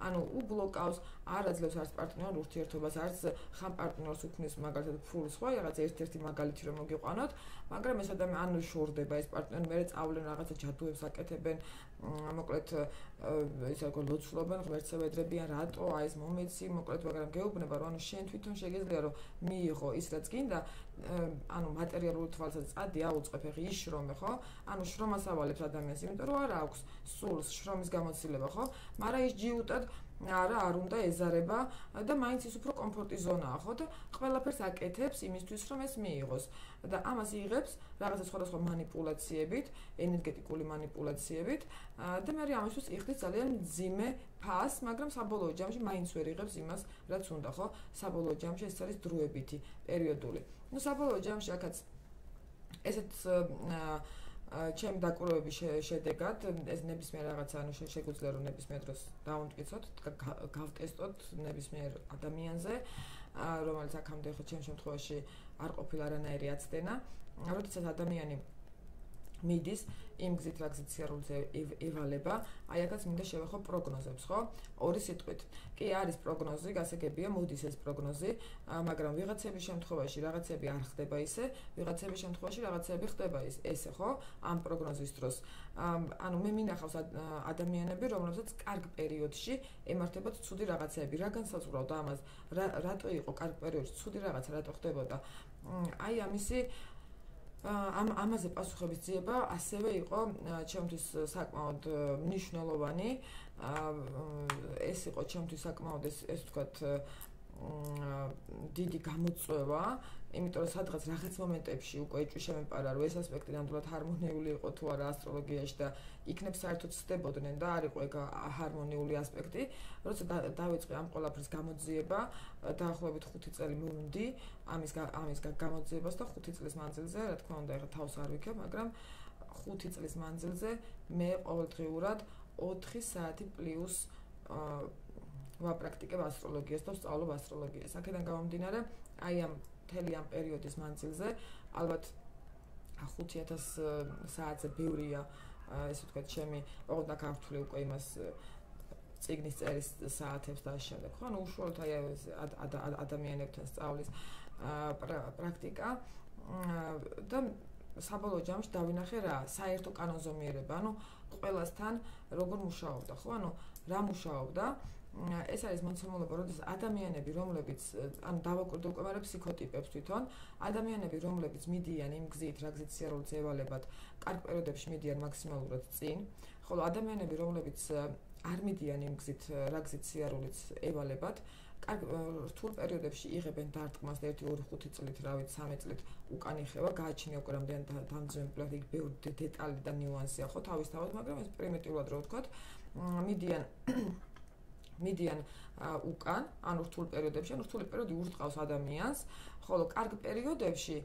ანუ უბლოკავს, არ აძლევს არც პარტნიორულ ურთიერთობას, არც ხან პარტნიორს უქმნის მაგალითად ფულს, ხო, რაღაც ერთ-ერთი მაგალითი რომ მოგიყვანოთ, მაგრამ ეს ადამიანი ანუ შორდება ეს პარტნიორი, მე წავლენ რაღაცა ჯადუებს აკეთებენ, მოკლედ ისე როგორ ლოცულობენ, ღმერთსა ვედრებიან, რატო აი ეს მომეცი, მოკლედ, მაგრამ გეუბნება, რომ ანუ შენ თვითონ შეგეძლია რომ მიიღო ის რაც გინდა, ანუ მატერიალური თვალსაზრისით წადი აუწყებ ხე იშრომე, ხო? ანუ შრომას ავალებს ადამიანს, იმიტომ რომ არ აქვს სულს შრომის გამოცდილება, ხო? მაგრამ ის ჯიუტად არ უნდა ეზარება და მაინც ის უფრო კომფორტის ზონაა, ხო? და ყველაფერს აკეთებს იმისთვის, რომ ეს მიიღოს. და ამას იღებს რაღაცა სხვადასხვა манипуляციებით, ენერგეტიკული манипуляციებით და მე ამისთვის იხდის ძალიან მძიმე ფასს, მაგრამ საბოლოო ჯამში მაინც ვერ იღებს იმას, რაც უნდა, ხო? საბოლოო ჯამში ეს არის დროებითი, პერიოდული. ნუ საბოლოო ჯამში აქაც ესეც ჩემი დაკვირვების შედეგად ეს ნებისმიერ რაღაცა, ანუ შეგვიძლია რომ ნებისმიერ დროს დავამტკიცოთ, გავტესტოთ ნებისმიერ ადამიანზე, რომელიც აქამდე ხო ჩემ შემთხვევაში არ ყოფილა არანაირი აცდენა, როდესაც ადამიანი მიდის იმ გზით, რა გზით სიარულზე ევალება, აი აქაც მინდა შევეხო პროგნოზებს, ხო? ორი სიტყვით. კი არის პროგნოზი, გასაგებია, მოდის ეს პროგნოზი, მაგრამ ვიღაცების შემთხვევაში რაღაცები არ ხდება ისე, ვიღაცების შემთხვევაში რაღაცები ხდება ესე, ხო? ამ პროგნოზის დროს. ანუ მე მინახავს ადამიანები, რომლებსაც კარგ პერიოდში ემართებათ ცუდი რაღაცები. რა განსაზღვრავდა ამას? რატო იყო კარგ პერიოდში ცუდი რაღაცა, რატო ხდებოდა? აი ამისი ამაზე პასუხების ძიება ასევე იყო ჩემთვის საკმაოდ მნიშვნელოვანი. ეს იყო ჩემთვის საკმაოდ ეს ვთქვათ დიდი გამოწვევა, იმიტომ რომ სადღაც რაღაც მომენტებში უკვე ეჭვი შემეპარა, რომ ეს ასპექტი ნამდვილად ჰარმონიული იყო თუ არა ასტროლოგიაში და იქნებ საერთოდ ცდებოდნენ და არ იყო ეგ ჰარმონიული ასპექტი. როცა დავიწყე ამ ყველაფრის გამოძიება, დაახლოებით 5 წელი მოვუდი ამის გამოძიებას და 5 წლის მანძილზე, რა თქმა უნდა, ეხლა თავს არ ვიქებ, მაგრამ 5 წლის მანძილზე მე ყოველდღიურად 4 საათი პლუს ვაპრაქტიკებ ასტროლოგიას და ვსწავლობ ასტროლოგიას. აქედან გამომდინარე, აი ამ მთელი ამ პერიოდის მანძილზე, ალბათ 5000 საათზე ბევრია ესე ვთქვათ, ჩემი ოღონდ აქ ავთვლი უკვე იმას წიგნის წერის საათებს და ამ შემდეგ, ხო? ანუ უშუალოდ აი ადამიანებთან სწავლის პრაქტიკა და საბოლოო ჯამში დავინახე რა საერთო კანონზომიერება, ანუ ყველასთან როგორ მუშაობდა, ხო? ანუ რა მუშაობდა? ეს არის მონაცემულობა, როდესაც ადამიანები, რომლებიც ანუ დავაკვირდე უკვე მაგრამ ფსიქოტიპებს თვითონ, ადამიანები, რომლებიც მიდიან იმ გზით, რა გზით სიარულიც ევალებათ, კარგ პერიოდებში მიდიან მაქსიმალურად წინ, ხოლო ადამიანები, რომლებიც არ მიდიან იმ გზით, რა გზით სიარულიც ევალებათ, კარგ რთულ პერიოდებში იღებენ დარტყმას და 1-2-5 წლით, რა ვიცი, 3 წლით უკან იხება, გააჩნია უკვე რამდენი დამძიმებლად იქ ბევრი დეტალი და ნიუანსია, ხო, თავისთავად, მაგრამ ეს პრიმიტიულად რო ვთქვათ, მიდიან უკან, ანუ რთულ პერიოდებში, ანუ რთული პერიოდი ურტყავს ადამიანს, ხოლო კარგ პერიოდებში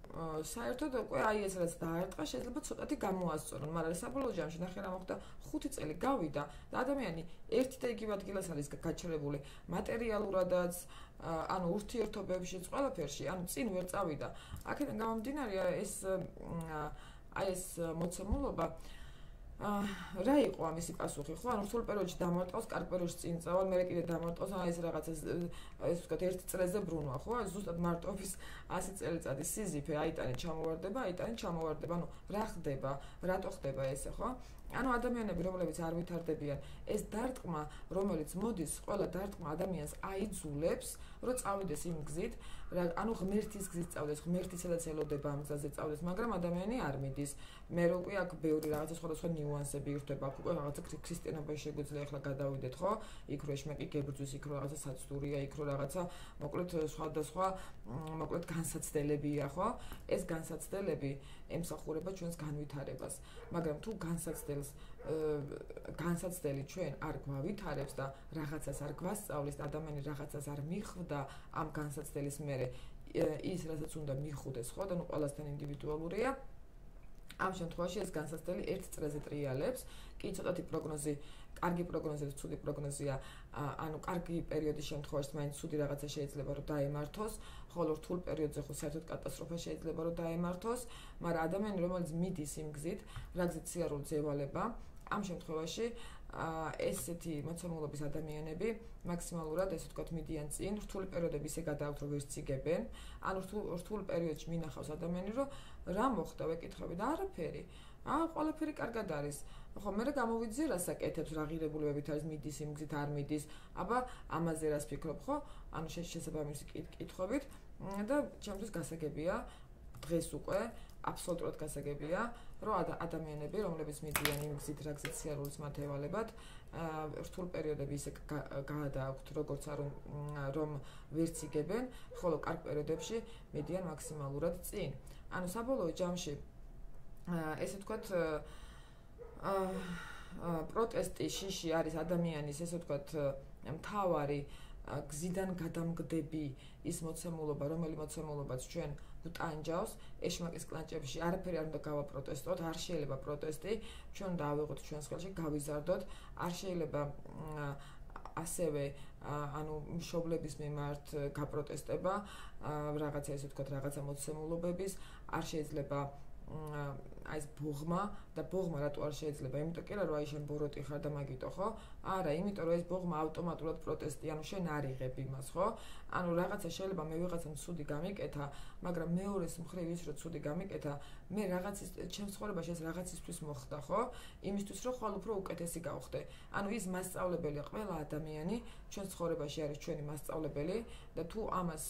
საერთოდ უკვე აი ეს რაც დაარტყა, შეიძლება ცოტათი გამოასწორონ, მაგრამ საბოლოო ჯამში ნახე რა მოხდა, 5 წელი გავიდა და ადამიანი ერთ და იგივე ადგილას არის გაჩერებული მატერიალურადაც, ანუ ურთიერთობებშიც, ყველაფერში, ანუ წინ ვერ წავიდა. აქედან გამომდინარე ეს მოცემულობა რა იყო ამისი პასუხი, ხო? ანუ რთულ პერიოდში დამარტყავს, კარგ პერიოდში წინ წავალ, მე კიდე დამარტყავს, აი ეს რაღაცა ეს ვთქვათ, ერთ წელზე ბრუნვა, ხო? ზუსტად მარტობის 100 წელიწადი სიზიფე აიტანე ჩამოვარდება, ანუ რა ხდება, რატო ხდება ესე, ხო? ანუ ადამიანები, რომლებიც არ ვითარდებიან, ეს დარტყმა, რომელიც მოდის, ყველა დარტყმა ადამიანს აიძულებს, რომ წავიდეს იმ გზით, ანუ ღმერთის გზით წავდეს, ღმერთი სადაც ელოდება ამ გზაზე წავდეს, მაგრამ ადამიანი არ მიდის. მე რო უკვე აქ ბევრი რაღაცა სხვადასხვა ნიუანსები ირთვება, აქ უკვე რაღაცა ქრისტიანობაში შეგვიძლია ახლა გადავიდეთ, ხო? იქ რო ეშმაკი გებრძვის, იქ რო რაღაცა საცდურია, იქ რო რაღაცა მოკლედ სხვადასხვა მოკლედ განსაცდელებია, ხო? ეს განსაცდელები ემსახურება ჩვენს განვითარებას, მაგრამ თუ განსაცდელი ჩვენ არ გვავითარებს და რაღაცას არ გვასწავლის და ადამიანი რაღაცას არ მიხვდა ამ განსაცდელის მერე ის რასაც უნდა მიხვდეს, ხო? და ნუ ყველასთან ინდივიდუალურია. ამ შემთხვევაში ეს განსაცდელი ერთ წრეზე ტრიალებს, კი ცოტათი პროგნოზი, კარგი პროგნოზი და ცუდი პროგნოზია, ანუ კარგი პერიოდის შემთხვევაში მაინც ცუდი რაღაცა შეიძლება რომ დაემართოს, ხოლო რთულ პერიოდზე ხო საერთოდ კატასტროფა შეიძლება რომ დაემართოს, მაგრამ ადამიანი რომელიც მიდის იმ გზით, რა გზით სიარულიც ევალება, ამ შემთხვევაში ესეთი მოცემულობის ადამიანები მაქსიმალურად ესე ვთქვათ მიდიან წინ, რთული პერიოდები ისე გადააქვთ რომ ვერც იგებენ, ანუ რთულ პერიოდში მინახავს ადამიანი რომ რა მოხდა ვეკითხები და არაფერი. ყველაფერი კარგად არის. ხო, მე გამოვიძე რა საკეთებს, რა ღირებულებებით არის მიდის იმ გზით არ მიდის, აბა ამაზე რას ფიქრობ, ხო? ანუ შესაბამისი კითხვებით და ჩემთვის გასაგებია დღეს უკვე აბსოლუტურად გასაგებია, რომ ადამიანები, რომლებიც მიდიან იმ გზით, რა გზით სიარულიც მათ ევალებათ, რთულ პერიოდები ისე გადააქვთ, როგორც რომ ვერც იგებენ, ხოლო კარგ პერიოდებში მიდიან მაქსიმალურად წინ. ანუ საბოლოო ჯამში ესე ვთქვათ, პროტესტი შიში არის ადამიანის, ესე ვთქვათ, მთავარი გზიდან გადამგდები ის მოცემულობა, რომელი მოცემულობაც ჩვენ გვტანჯავს, ეშმაკის კლანჭებში არაფერი არ უნდა გავაპროტესტოთ, არ შეიძლება პროტესტი, ჩვენ უნდა ავიღოთ ჩვენს ხელში, გავიზარდოთ, არ შეიძლება ასევე ანუ მშობლების მიმართ გაპროტესტება, რაღაცა ესე ვთქვათ, რაღაცა მოცემულობების, არ შეიძლება აი ეს ბოღმა და ბოღმა რატო არ შეიძლება? იმიტომ კი რომ აი შენ ბოროტი ხარ და მაგიტო, ხო? არა, იმიტომ რომ ეს ბოღმა ავტომატურად პროტესტი, ანუ შენ არ იღებ იმას, ხო? ანუ რაღაცა შეიძლება მე ვიღაცამ ცუდი გამიკეთა, მაგრამ მეორეს მხრივ ის რომ ცუდი გამიკეთა, მე რაღაცის ჩემს ცხოვრებაში ეს რაღაცისთვის მოხდა, ხო? იმისთვის რომ ხვალ უფრო უკეთესი გავხდე. ანუ ის მასწავლებელი, ყველა ადამიანი ჩვენს ცხოვრებაში არის ჩვენი მასწავლებელი და თუ ამას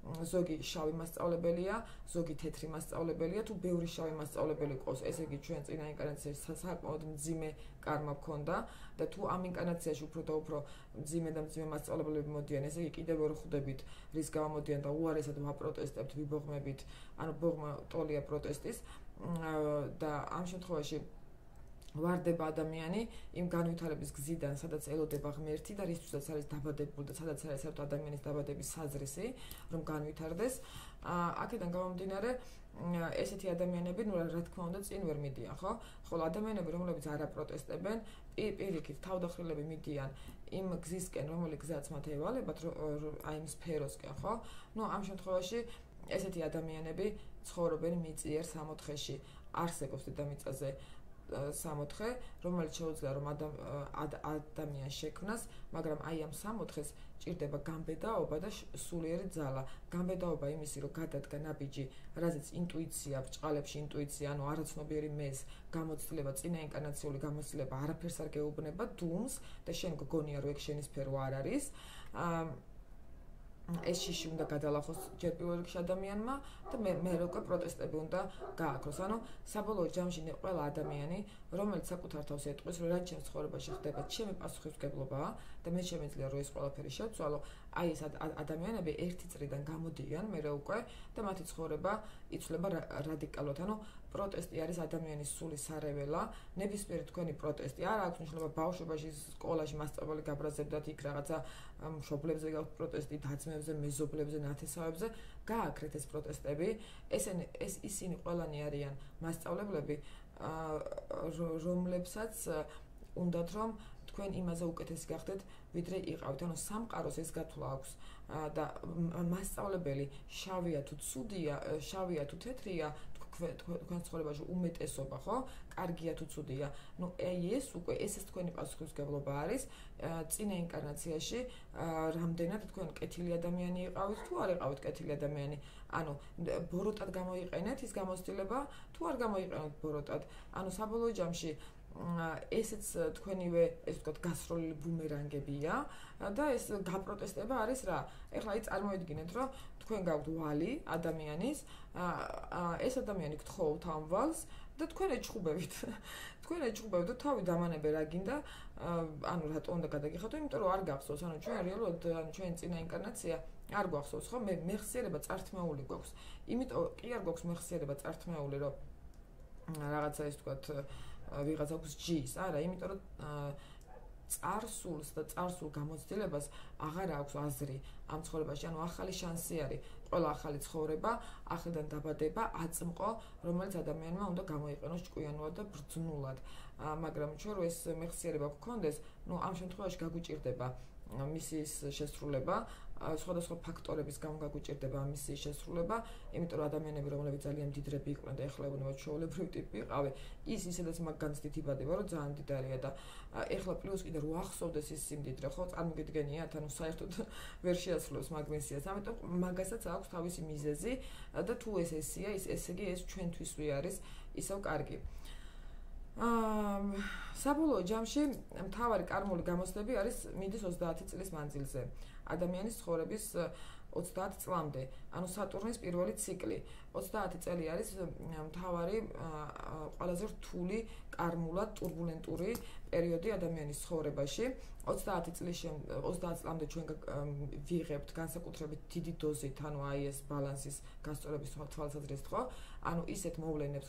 ზოგი შავი მასწავლებელია, ზოგი თეთრი მასწავლებელია, თუ ბევრი შავი მასწავლებელი ყავს, ესე იგი ჩვენ წინა ინკარნაციაში საკმაოდ მძიმე კარმა გქონდა და თუ ამ ინკარნაციაში უფრო და უფრო მძიმე მასწავლებელები მოდიან, ესე იგი კიდევ ვერ ხვდებით რის გამომოდიან და უარესად ვაპროტესტებთ, ვიბოღმებით, ანუ ბოღმა ტოლია პროტესტის და ამ შემთხვევაში ვარდება ადამიანი იმ განვითარების გზიდან, სადაც ელოდება ღმერთი და რისთვისაც არის დაბადებული და სადაც არის საერთოდ ადამიანის დაბადების საზრისი, რომ განვითარდეს. აქედან გამომდინარე, ესეთი ადამიანები, ნუ რა თქმა უნდა, წინ ვერ მიდიან, ხო? ხოლო ადამიანები, რომლებიც არ აპროტესტებენ, პირიქით თავდახრილები მიდიან იმ გზისკენ, რომელიც გზაც მათ ევალებათ, აი იმ სფეროსკენ, ხო? ნუ ამ შემთხვევაში ესეთი ადამიანები ცხოვრობენ მიწიერ სამოთხეში. არსებობს დედამიწაზე სამოთხე, რომელიც შეუძლია რომ ადამიანს შექმნას, მაგრამ აი ამ სამოთხეს ჭირდება გამბედაობა და სულიერი ძალა. გამბედაობა იმისი, რომ გადადგა ნაბიჯი, რაზეც ინტუიცია, ბრჭყალებში ინტუიცია, ანუ არაცნობიერი მეზ, გამოცდილება, წინაინკარნაციული გამოცდილება არაფერს არ გეუბნება, დუმს და შენ გგონია, რომ ეგ შენი სფერო არ არის. ეს შიში უნდა გადალახოს ჯერ პირველ რიგში ადამიანმა და მე უკვე პროტესტები უნდა გააქროს. ანუ საბოლოო ჯამში ყველა ადამიანი, რომელიც საკუთარ თავს ეტყვის, რომ რაც ჩემს ცხოვრებაში ხდება, ჩემი პასუხისმგებლობაა და მე შემიძლია რომ ეს ყველაფერი შევცვალო, აი ეს ადამიანები ერთი წრიდან გამოდიან მერე უკვე და მათი ცხოვრება იცვლება რადიკალურად. ანუ პროტესტი არის ადამიანის სულის სარეველა, ნებისმიერი თქვენი პროტესტი არ აქვს მნიშვნელობა ბავშვობაში, სკოლაში მასწავლებელი გაბრაზებდათ იქ რაღაცა მშობლებზე გაქვთ პროტესტი, დაძმებზე, მეზობლებზე, ნათესავებზე, გააკრეთ ეს პროტესტები. ეს ისინი ყველანი არიან მასწავლებლები, რომლებსაც უნდათ რომ თქვენ იმაზე უკეთესი გახდეთ, ვიდრე იყავით. ანუ სამყაროს ეს გათვლა აქვს და მასწავლებელი შავია თუ ცუდია, შავია თუ თეთრია, თქვენ ცხოვრებაში უმეტესობა, ხო? კარგია თუ ცუდია. ნუ ეს უკვე ესეც თქვენი პასუხისმგებლობა არის. წინა ინკარნაციაში რამდენად თქვენ კეთილი ადამიანი იყავით თუ არ იყავით კეთილი ადამიანი. ანუ ბოროტად გამოიყენეთ ის გამოცდილება თუ არ გამოიყენეთ ბოროტად. ანუ საბოლოო ჯამში ესეც თქვენივე, ესე ვთქვათ, გასროლილი ბუმერანგებია და ეს გაპროტესტება არის რა. ეხლა აი წარმოიდგინეთ, რომ თქვენ გაქვთ ვალი ადამიანის, ეს ადამიანი გთხოვთ ამ ვალს და თქვენ ეჩხუბებით. თქვენ ეჩხუბებით და თავი დამანებე რა გინდა, ანუ რატო უნდა გადაგიხადო, იმიტომ რომ არ გახსოვს, ანუ ჩვენ რეალურად ჩვენ წინა ინკარნაცია არ გვახსოვს, ხო? მეხსიერება წართმეული გვაქვს. იმიტომ კი არ გვაქვს მეხსიერება წართმეული, რომ რაღაცა ის ვთქვათ ვიღაცა აქვს ჯის, არა, იმიტომ რომ წარსულს და წარსულ გამოცდილებას აღარ აქვს აზრი ამ ცხოვრებაში, ანუ ახალი შანსი არის, ყველა ახალი ცხოვრება, ახლიდან დაბადება, აწმყო, რომელიც ადამიანმა უნდა გამოიყენოს ჭკვიანურად და ბრძნულად. მაგრამ ჩვენ რო ეს მეხსიერება გქონდეს, ნუ ამ შემთხვევაში გაგვიჭირდება მისის შესრულება, სხვადასხვა ფაქტორების გამო გაგვიჭირდება მისის შესრულება, იმიტომ რომ ადამიანები, რომლებიც ძალიან დიდრები იყვნენ და ეხლა ეუბნება ჩვეულებრივი ტიპი იყავი, ის ისედაც მაგ განცდით იბადება, რომ ძალიან დიდარია და ეხლა პლუს კიდე რო ახსოვდეს ის სიმდიდრე, ხო, წარმოგიდგენიათ, ანუ საერთოდ ვერ შეასრულებს მაგ მისიას, ამიტომ მაგასაც აქვს თავისი მიზეზი და თუ ეს ესია, ესე იგი ეს ჩვენთვისვე არის ისევ კარგი. საბოლოო ჯამში მთავარი კარმული გამოცდები არის მიდის 30 წლის მანძილზე. ადამიანის ცხოვრების 30 წლამდე, ანუ სატურნის პირველი ციკლი. 30 წელი არის მთავარი ყველაზე რთული კარმულად турბულენტური პერიოდი ადამიანის ცხოვრებაში. 30 წლამდე ჩვენ ვიღებთ განსაკუთრებით დიდი დოზით, ანუ აი ეს ბალანსის გასწორების თვალსაზრისით, ხო? ანუ ისეთ მოვლენებს,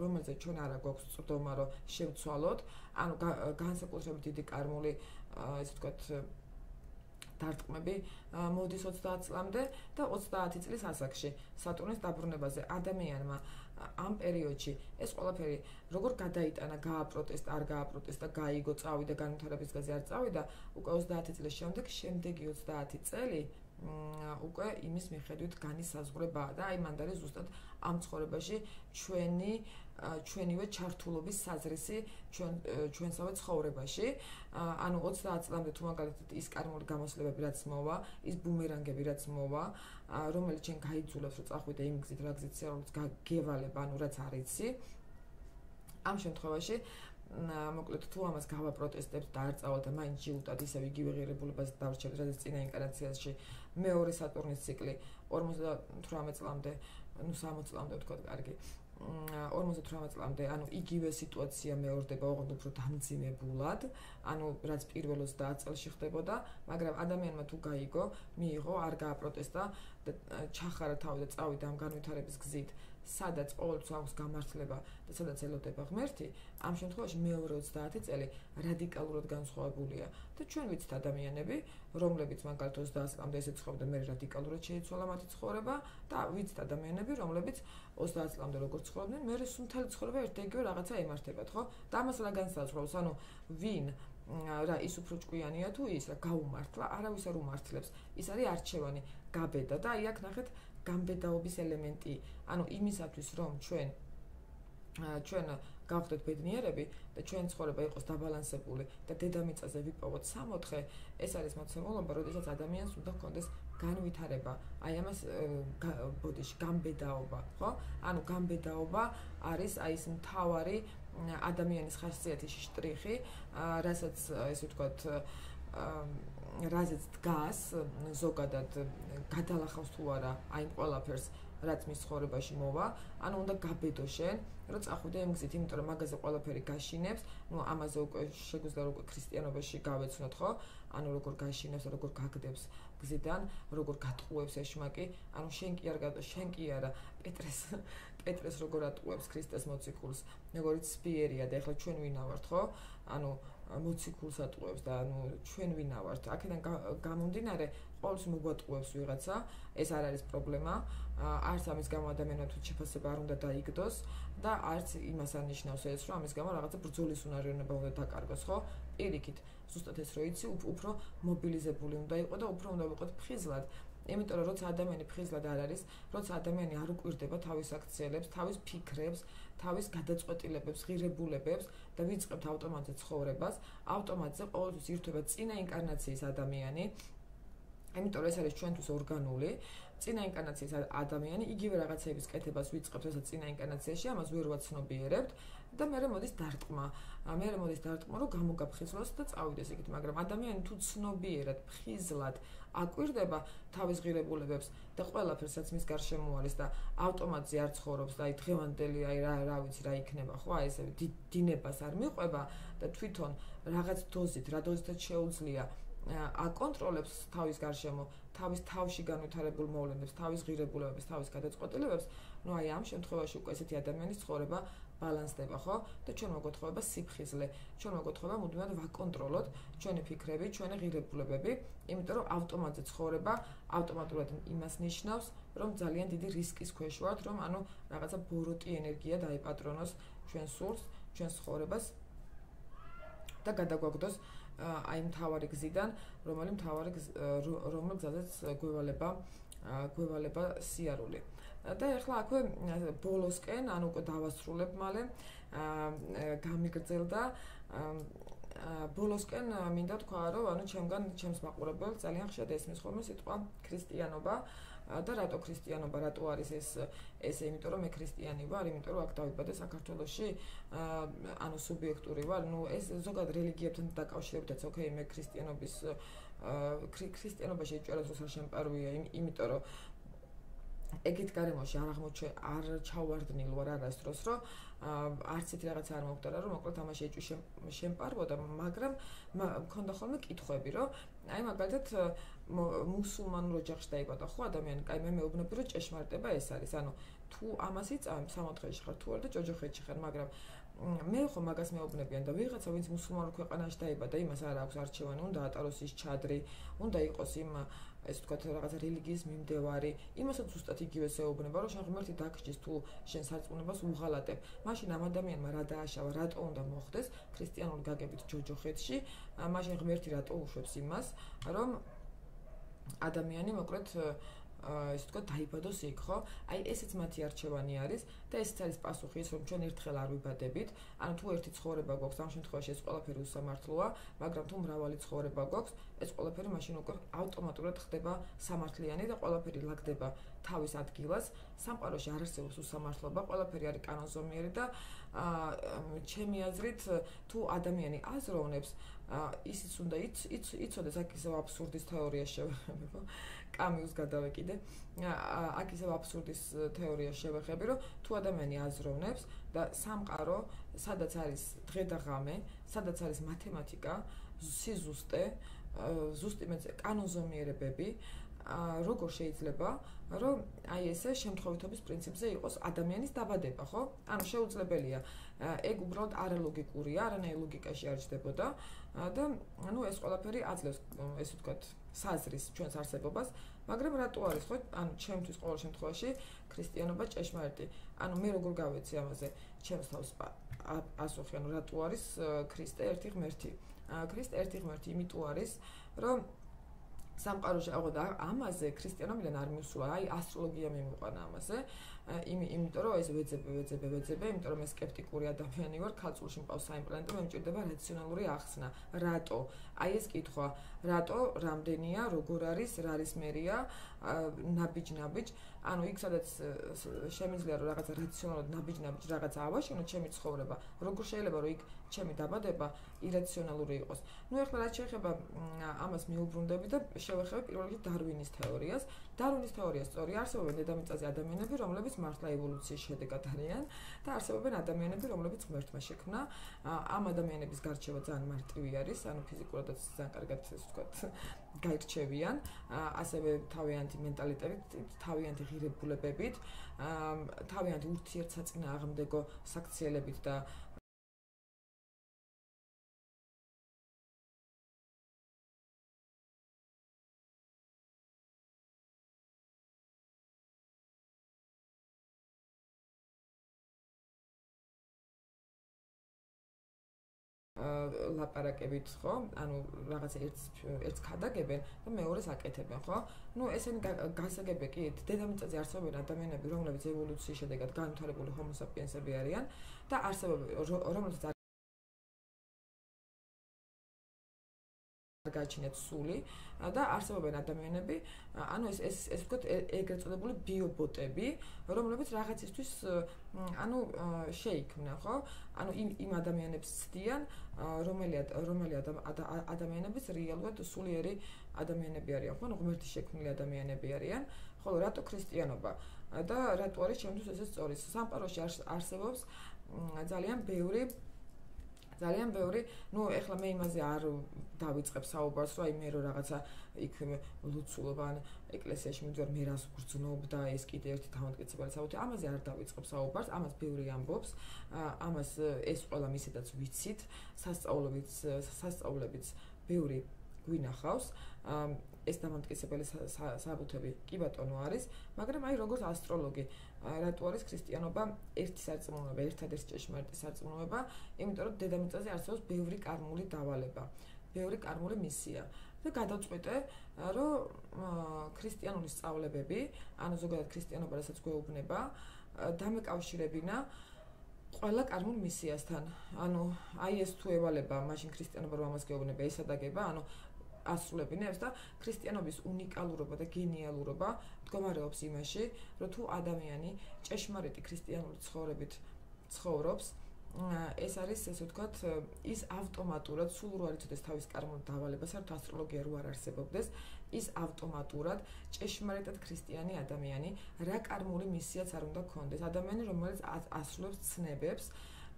რომელზეც ჩვენ არა გვაქვს წვდომა, რომ შევცვალოთ, ანუ განსაკუთრებით დიდი კარმული, ესე ვთქვათ, დარტყმები მოდის 30 წლამდე და 30 წლის ასაკში სატურნის დაბრუნებაზე ადამიანმა ამ პერიოდში ეს ყველაფერი როგორ გადაიტანა, გააპროტესტა, არ გააპროტესტა, გაიგო, წავიდა განვითარების გაზი არ წავიდა, უკვე 30 წლის შემდეგი 30 წელი უკვე იმის მიხედვით განისაზღვრება და აი მანდ არის ზუსტად ამ ცხოვრებაში ჩვენივე ჩართულობის საზრისი ჩვენსავე ცხოვრებაში. ანუ 30 წლამდე თუ მაგალითად ის კარმული გამოსლებები რაც მოვა, ის ბუმერანგები რაც მოვა, რომელიც ჩვენ გაიძულებს რომ წახვიდე იმ გზით, რა გზით სიარულიც გაგევალებ, ანუ რაც არ იცი. ამ შემთხვევაში მოკლედ თუ ამას გავაპროტესტებთ და არ წავალ და მაინც ჯიუტად ისევ იგივე ღირებულებაზე დავრჩებთ, რაც წინა ინკარნაციაში მეორე სატურნის ციკლი 58 წლამდე, ну 60 წლამდე ვთქვათ, კარგი. 58 წლამდე, ანუ იგივე სიტუაცია მეორდება, ოღონდ უფრო დამძიმებულად, ანუ რაც პირველ 30 წელში ხდებოდა, მაგრამ ადამიანმა თუ გაიგო, მიიღო, არ გააპროტესტა და ჩახარა თავი და წავიდა ამ განვითარების გზით, სადაც ყოველთვის აქვს გამართლება და სადაც ელოდება ღმერთი, ამ შემთხვევაში მეორე 30 წელი რადიკალურად განსხვავებულია და ჩვენ ვიცით ადამიანები, რომლებიც მაგალითად 30 წლამდე ესე ცხოვრობდნენ, მე რადიკალურად შეიცვალა მათი ცხოვრება და ვიცით ადამიანები, რომლებიც 30 წლამდე როგორ ცხოვრობდნენ, მე სუნთელი ცხოვრება ერთ-ეგივე რაღაცა ემართებათ, ხო? და ამას რა განსაზღვრავს, ანუ ვინ რა ის უფრო ჭკვიანია თუ ის რა გაუმართლა, არავის არ უმართლებს. ის არის არჩევანი, გაბედა და აი აქ ნახეთ გამბედაობის ელემენტი, ანუ იმისათვის რომ ჩვენ გავხდეთ ბედნიერები და ჩვენი ცხოვრება იყოს დაბალანსებული და დედამიწაზე ვიპოვოთ 6-4, ეს არის მოცემულობა, როდესაც ადამიანს უნდა ჰქონდეს განვითარება, აი ამას ბოდიში გამბედაობა, ხო? ანუ გამბედაობა არის აი ეს მთავარი ადამიანის ხასიათის შტრიხი, რასაც ესე ვთქვათ, რაზეც დგას ზოგადად გადალახავს თუ არა აი ყველაფერს რაც მის ცხოვრებაში მოვა, ანუ უნდა გაბედო შენ, რომ წახვიდე იმ გზით, იმიტომ რომ მაგაზე ყველაფერი გაშინებს, ამაზე უკვე შეგვიძლია უკვე ქრისტიანობაში გავეცნოთ, ხო? ანუ როგორ გაშინებს, როგორ გაგდებს გზიდან, როგორ გატყუებს ეშმაკი, ანუ შენ კი არა, პეტრეს როგორ ატყუებს ქრისტეს მოციქულს, როგორიც სპიერია და ეხლა ჩვენ ვინა ვართ, ხო? ანუ მოციქულს ატყუებს და ანუ ჩვენ ვინა ვართ. აქედან გამომდინარე, ყოველთვის მოგვატყუებს ვიღაცა, ეს არ არის პრობლემა. არც ამის გამო ადამიანმა თუ შეფასება არ უნდა დაიგდოს და არც იმას არ ნიშნავს ეს, რომ ამის გამო რაღაცა ბრძოლის უნარიანობა უნდა დაკარგოს, ხო? პირიქით, ზუსტად ეს რო იცი, უფრო მობილიზებული უნდა იყო და უფრო უნდა ვიყოთ ფხიზლად. იმიტომ რომ როცა ადამიანი ფხიზლად არ არის, როცა ადამიანი არ უკვირდება თავის აქციელებს, თავის ფიქრებს, თავის გადაწყვეტილებებს, ღირებულებებს და ვიწყებთ ავტომატზე ცხოვრებას, ავტომატზე ყოველთვის ირთვება წინა ინკარნაციის ადამიანი. იმიტომ რომ ეს არის ჩვენთვის ორგანული, წინა ინკარნაციის ადამიანი იგივე რაღაცების კეთებას ვიწყებთ, რასაც წინა ინკარნაციაში, ამას ვერ ვაცნობიერებთ და მერე მოდის დარტყმა. რომ გამოგაფხიზლოს და წავიდეს იქით, მაგრამ ადამიანი თუ ცნობიერად, ფხიზლად აკვირდება თავის ღირებულებებს და ყველაფერს, რაც მის გარშემო არის და ავტომატზე არ ცხოვრობს და აი დღევანდელი აი რა ვიცი რა იქნება, ხო? აი ესე დინებას არ მიყვება და თვითონ რაღაც დოზით, რა დოზითაც შეუძლია აკონტროლებს თავის გარშემო, თავის თავში განვითარებულ მოვლენებს, თავის ღირებულებებს, თავის გადაწყვეტილებებს, აი ამ შემთხვევაში უკვე ესეთი ადამიანის ცხოვრება ბალანსდება, ხო? და ჩვენ მოგვეთხოვება სიფხიზლე, ჩვენ მოგვეთხოვება მუდმივად ვაკონტროლოთ ჩვენი ფიქრები, ჩვენი ღირებულებები, იმიტომ რომ ავტომატზე ცხოვრება ავტომატურად იმას ნიშნავს, რომ ძალიან დიდი რისკის ქვეშ ვართ, რომ ანუ რაღაცა ბოროტი ენერგია დაეპატრონოს ჩვენ სურს, ჩვენს ცხოვრებას და გადაგვაგდოს აი მთავარი გზიდან, რომელ გზაზეც გვევალება სიარული. და ეხლა აქვე ბოლოსკენ, ანუ უკვე დავასრულებ მალე, გამიგრძელდა ბოლოსკენ მინდა თქვა, რომ ანუ ჩემს მაყურებელს ძალიან ხშირად ესმის ხოლმე სიტყვა ქრისტიანობა და რატო ქრისტიანობა, რატო არის ესე, იმიტომ რომ მე ქრისტიანი ვარ, იმიტომ რომ აქ დავიბადე საქართველოში, ანუ სუბიექტური ვარ, ეს ზოგადად რელიგიებთან დაკავშირებითაც, ოკეი, მე ქრისტიანობაში ეჭვერას როცა შემპარვია, იმიტომ რომ ეგეთ გარემოში არ ჩავარდნილ ვარ არასდროს, რომ არც ისეთი რაღაცა არ მომხდარა, რომ მოკლედ ამაში ეჭვი შემპარვოდა, მაგრამ მქონდა ხოლმე კითხვები, რომ აი მაგალითად მუსულმანურ ოჯახში დაიბადა ხო ადამიანი, კაი მე მეუბნები, რომ ჭეშმარიტება ეს არის, ანუ თუ ამას იწამებ სამოთხეში ხარ თუ არა და ჯოჯოხეთში ხარ, მაგრამ მე ხო მაგას მეუბნებიან და ვიღაცა ვინც მუსულმანურ ქვეყანაში დაიბადა, იმას არ აქვს არჩევანი, უნდა ატაროს ის ჩადრი, უნდა იყოს იმ ეს ვთქვათ რაღაცა რელიგიის მიმდევარი, იმასაც ზუსტად იგივეს ეუბნება, რომ შენ ღმერთი დაგჭირს თუ შენ სარწმუნოებას უღალატებ. მაშინ ამ ადამიანმა რა დააშავა, რატო უნდა მოხდეს ქრისტიანული გაგებით ჯოჯოხეთში, მაშინ ღმერთი რატო უშვებს იმას, რომ ადამიანი მოკლედ ესე ვთქვათ დაიბადოს იქ, ხო? აი ესეც მათი არჩევანი არის და ესეც არის პასუხი ის, რომ ჩვენ ერთხელ არ ვიბადებით, ანუ თუ ერთი ცხოვრება გვაქვს, ამ შემთხვევაში ეს ყველაფერი უსამართლოა, მაგრამ თუ მრავალი ცხოვრება გვაქვს, ეს ყველაფერი მაშინ უკვე ავტომატურად ხდება სამართლიანი და ყველაფერი ლაგდება თავის ადგილას, სამყაროში არ არსებობს უსამართლობა, ყველაფერი არის კანონზომიერი და ჩემი აზრით, თუ ადამიანი აზროვნებს, ისიც უნდა იცოდეს, აქ ისევ აბსურდის თეორია შევეხებო, კამიუს გადავეკიდე, აქ ისევ აბსურდის თეორია შევეხები, რომ თუ ადამიანი აზროვნებს და სამყარო, სადაც არის დღე და ღამე, სადაც არის მათემატიკა, სიზუსტე, ზუსტი კანონზომიერებები, როგორ შეიძლება, რომ აი ესე შემთხვევითობის პრინციპზე იყოს ადამიანის დაბადება, ხო? ანუ შეუძლებელია. ეგ უბრალოდ არალოგიკურია, არანაირ ლოგიკაში არ ჯდებოდა და ანუ ეს ყველაფერი აძლევს, ესე ვთქვათ, საზრის ჩვენს არსებობას, მაგრამ რატო არის, ხო? ანუ ჩემთვის ყოველ შემთხვევაში ქრისტიანობა ჭეშმარიტი. ანუ მე როგორ გავეცი ამაზე ჩემს თავს პასუხი, ანუ რატო არის ქრისტე ერთი ღმერთი? ქრისტე ერთი ღმერთი იმიტომ არის, რომ სამყაროში და ამაზე ქრისტიანობიდან არ მისულა, აი ასტროლოგია მიმოყვანა ამაზე. იმიტომ რომ ეს ვეძებე, იმიტომ რომ ეს სკეპტიკური ადამიანი ვარ, ქალწულში მყავს საიმპლანტო, მე მჭირდება რაციონალური ახსნა. რატო? აი ეს კითხვა, რატო, რამდენია, როგორ არის, რა არის მერია, ნაბიჯ, ანუ იქ სადაც შემიძლია რომ რაღაცა რაციონალურად ნაბიჯ რაღაცა ავაშენოთ ჩემი ცხოვრება, როგორ შეიძლება რომ იქ ჩემი დაბადება ირაციონალური იყოს. ნუ ეხლა რაც შეეხება ამას მიუბრუნდები და შევეხები პირველ რიგში დარვინის თეორიას. დარვინის თეორია სწორია, არსებობენ დედამიწაზე ადამიანები, რომლებიც მართლა ევოლუციის შედეგად არიან და არსებობენ ადამიანები, რომლებიც ღმერთმა შექმნა. ამ ადამიანების გარჩევა ძალიან მარტივი არის, ანუ ფიზიკურადაც ძალიან კარგად ესე ვთქვათ, გაირჩევიან, ასევე თავიანთი მენტალიტეტით, თავიანთი ღირებულებებით, თავიანთი ურთიერთსაწინააღმდეგო საქციელებით და ლაპარაკებით, ხო? ანუ რაღაცა ერთს ქადაგებენ და მეორეს აკეთებენ, ხო? ნუ ესენი გასაგები კი დედამიწაზე არსებობენ ადამიანები, რომლებიც ევოლუციის შედეგად განვითარებული ჰომო საპიენსები არიან და არსებობენ რომლებიც გააჩინეთ სული და არსებობენ ადამიანები, ანუ ეს ვთქვათ ეგრეთ წოდებული ბიობოტები, რომლებიც რაღაცისთვის ანუ შეიქმნა, ხო? ანუ იმ ადამიანებს ცდიან, რომელი ადამიანებიც რეალურად სულიერი ადამიანები არიან, ხო? ანუ ღმერთის შექმნილი ადამიანები არიან, ხოლო რატო ქრისტიანობა და რატო არის ჩემთვის ესე სწორი? სამყაროში არსებობს ძალიან ბევრი, ნუ ეხლა მე იმაზე არ დავიწყებ საუბარს, რომ აი მე რომ რაღაცა იქ ლუცულობა ან ეკლესიაში მივდივარ, მე რას ვგრძნობ და ეს კიდე ერთი დამამტკიცებელი საუბარი, ამაზე არ დავიწყებ საუბარს, ამას ბევრი ამბობს, ამას ეს ყველა მისედაც ვიცით, სასწავლებიც ბევრი გვინახავს, ეს დამამტკიცებელი საბუთები კი ბატონო არის, მაგრამ აი როგორც ასტროლოგი რატო არის ქრისტიანობა ერთი სარწმუნოება, ერთადერთი ჭეშმარიტი სარწმუნოება, იმიტომ რომ დედამიწაზე არსებობს ბევრი კარმული დავალება, ბევრი კარმული მისია და გადავწყვიტე, რომ ქრისტიანული სწავლებები, ანუ ზოგადად ქრისტიანობა, რასაც გვეუბნება, დამეკავშირებინა ყველა კარმულ მისიასთან. ანუ აი ეს თუ ევალება, მაშინ ქრისტიანობა რომ ამას გეუბნება, ესადაგება, ანუ ასრულებინებს და ქრისტიანობის უნიკალურობა და გენიალურობა მდგომარეობს იმაში, რომ თუ ადამიანი ჭეშმარიტი ქრისტიანული ცხოვრებით ცხოვრობს, ეს არის ესე ვთქვათ, ის ავტომატურად სულ რო არ იცოდეს თავის კარმულ დავალებას, საერთოდ ასტროლოგია რო არ არსებობდეს, ის ავტომატურად ჭეშმარიტად ქრისტიანი ადამიანი რა კარმული მისიაც არ უნდა გქონდეს, ადამიანი რომელიც ასრულებს ცნებებს,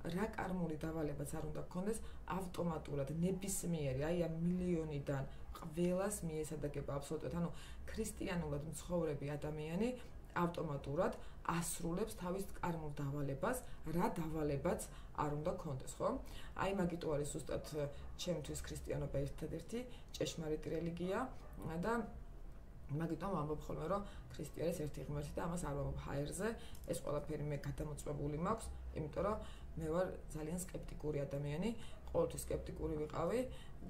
რა კარმული დავალებაც არ უნდა გქონდეს, ავტომატურად ნებისმიერი, აი ამ მილიონიდან ყველას მიესადაგება აბსოლუტურად, ანუ ქრისტიანულად მცხოვრები ადამიანი ავტომატურად ასრულებს თავის კარმულ დავალებას, რა დავალებაც არ უნდა გქონდეს, ხო? აი მაგიტო არის ზუსტად ჩემთვის ქრისტიანობა ერთადერთი ჭეშმარიტი რელიგია და მაგიტომ ვამბობ ხოლმე, რომ ქრისტე არის ერთი ღმერთი და ამას არ ვამბობ ჰაერზე, ეს ყველაფერი მე გადამოწმებული მაქვს, იმიტომ რომ მე ვარ ძალიან სკეპტიკური ადამიანი, ყოველთვის სკეპტიკური ვიყავი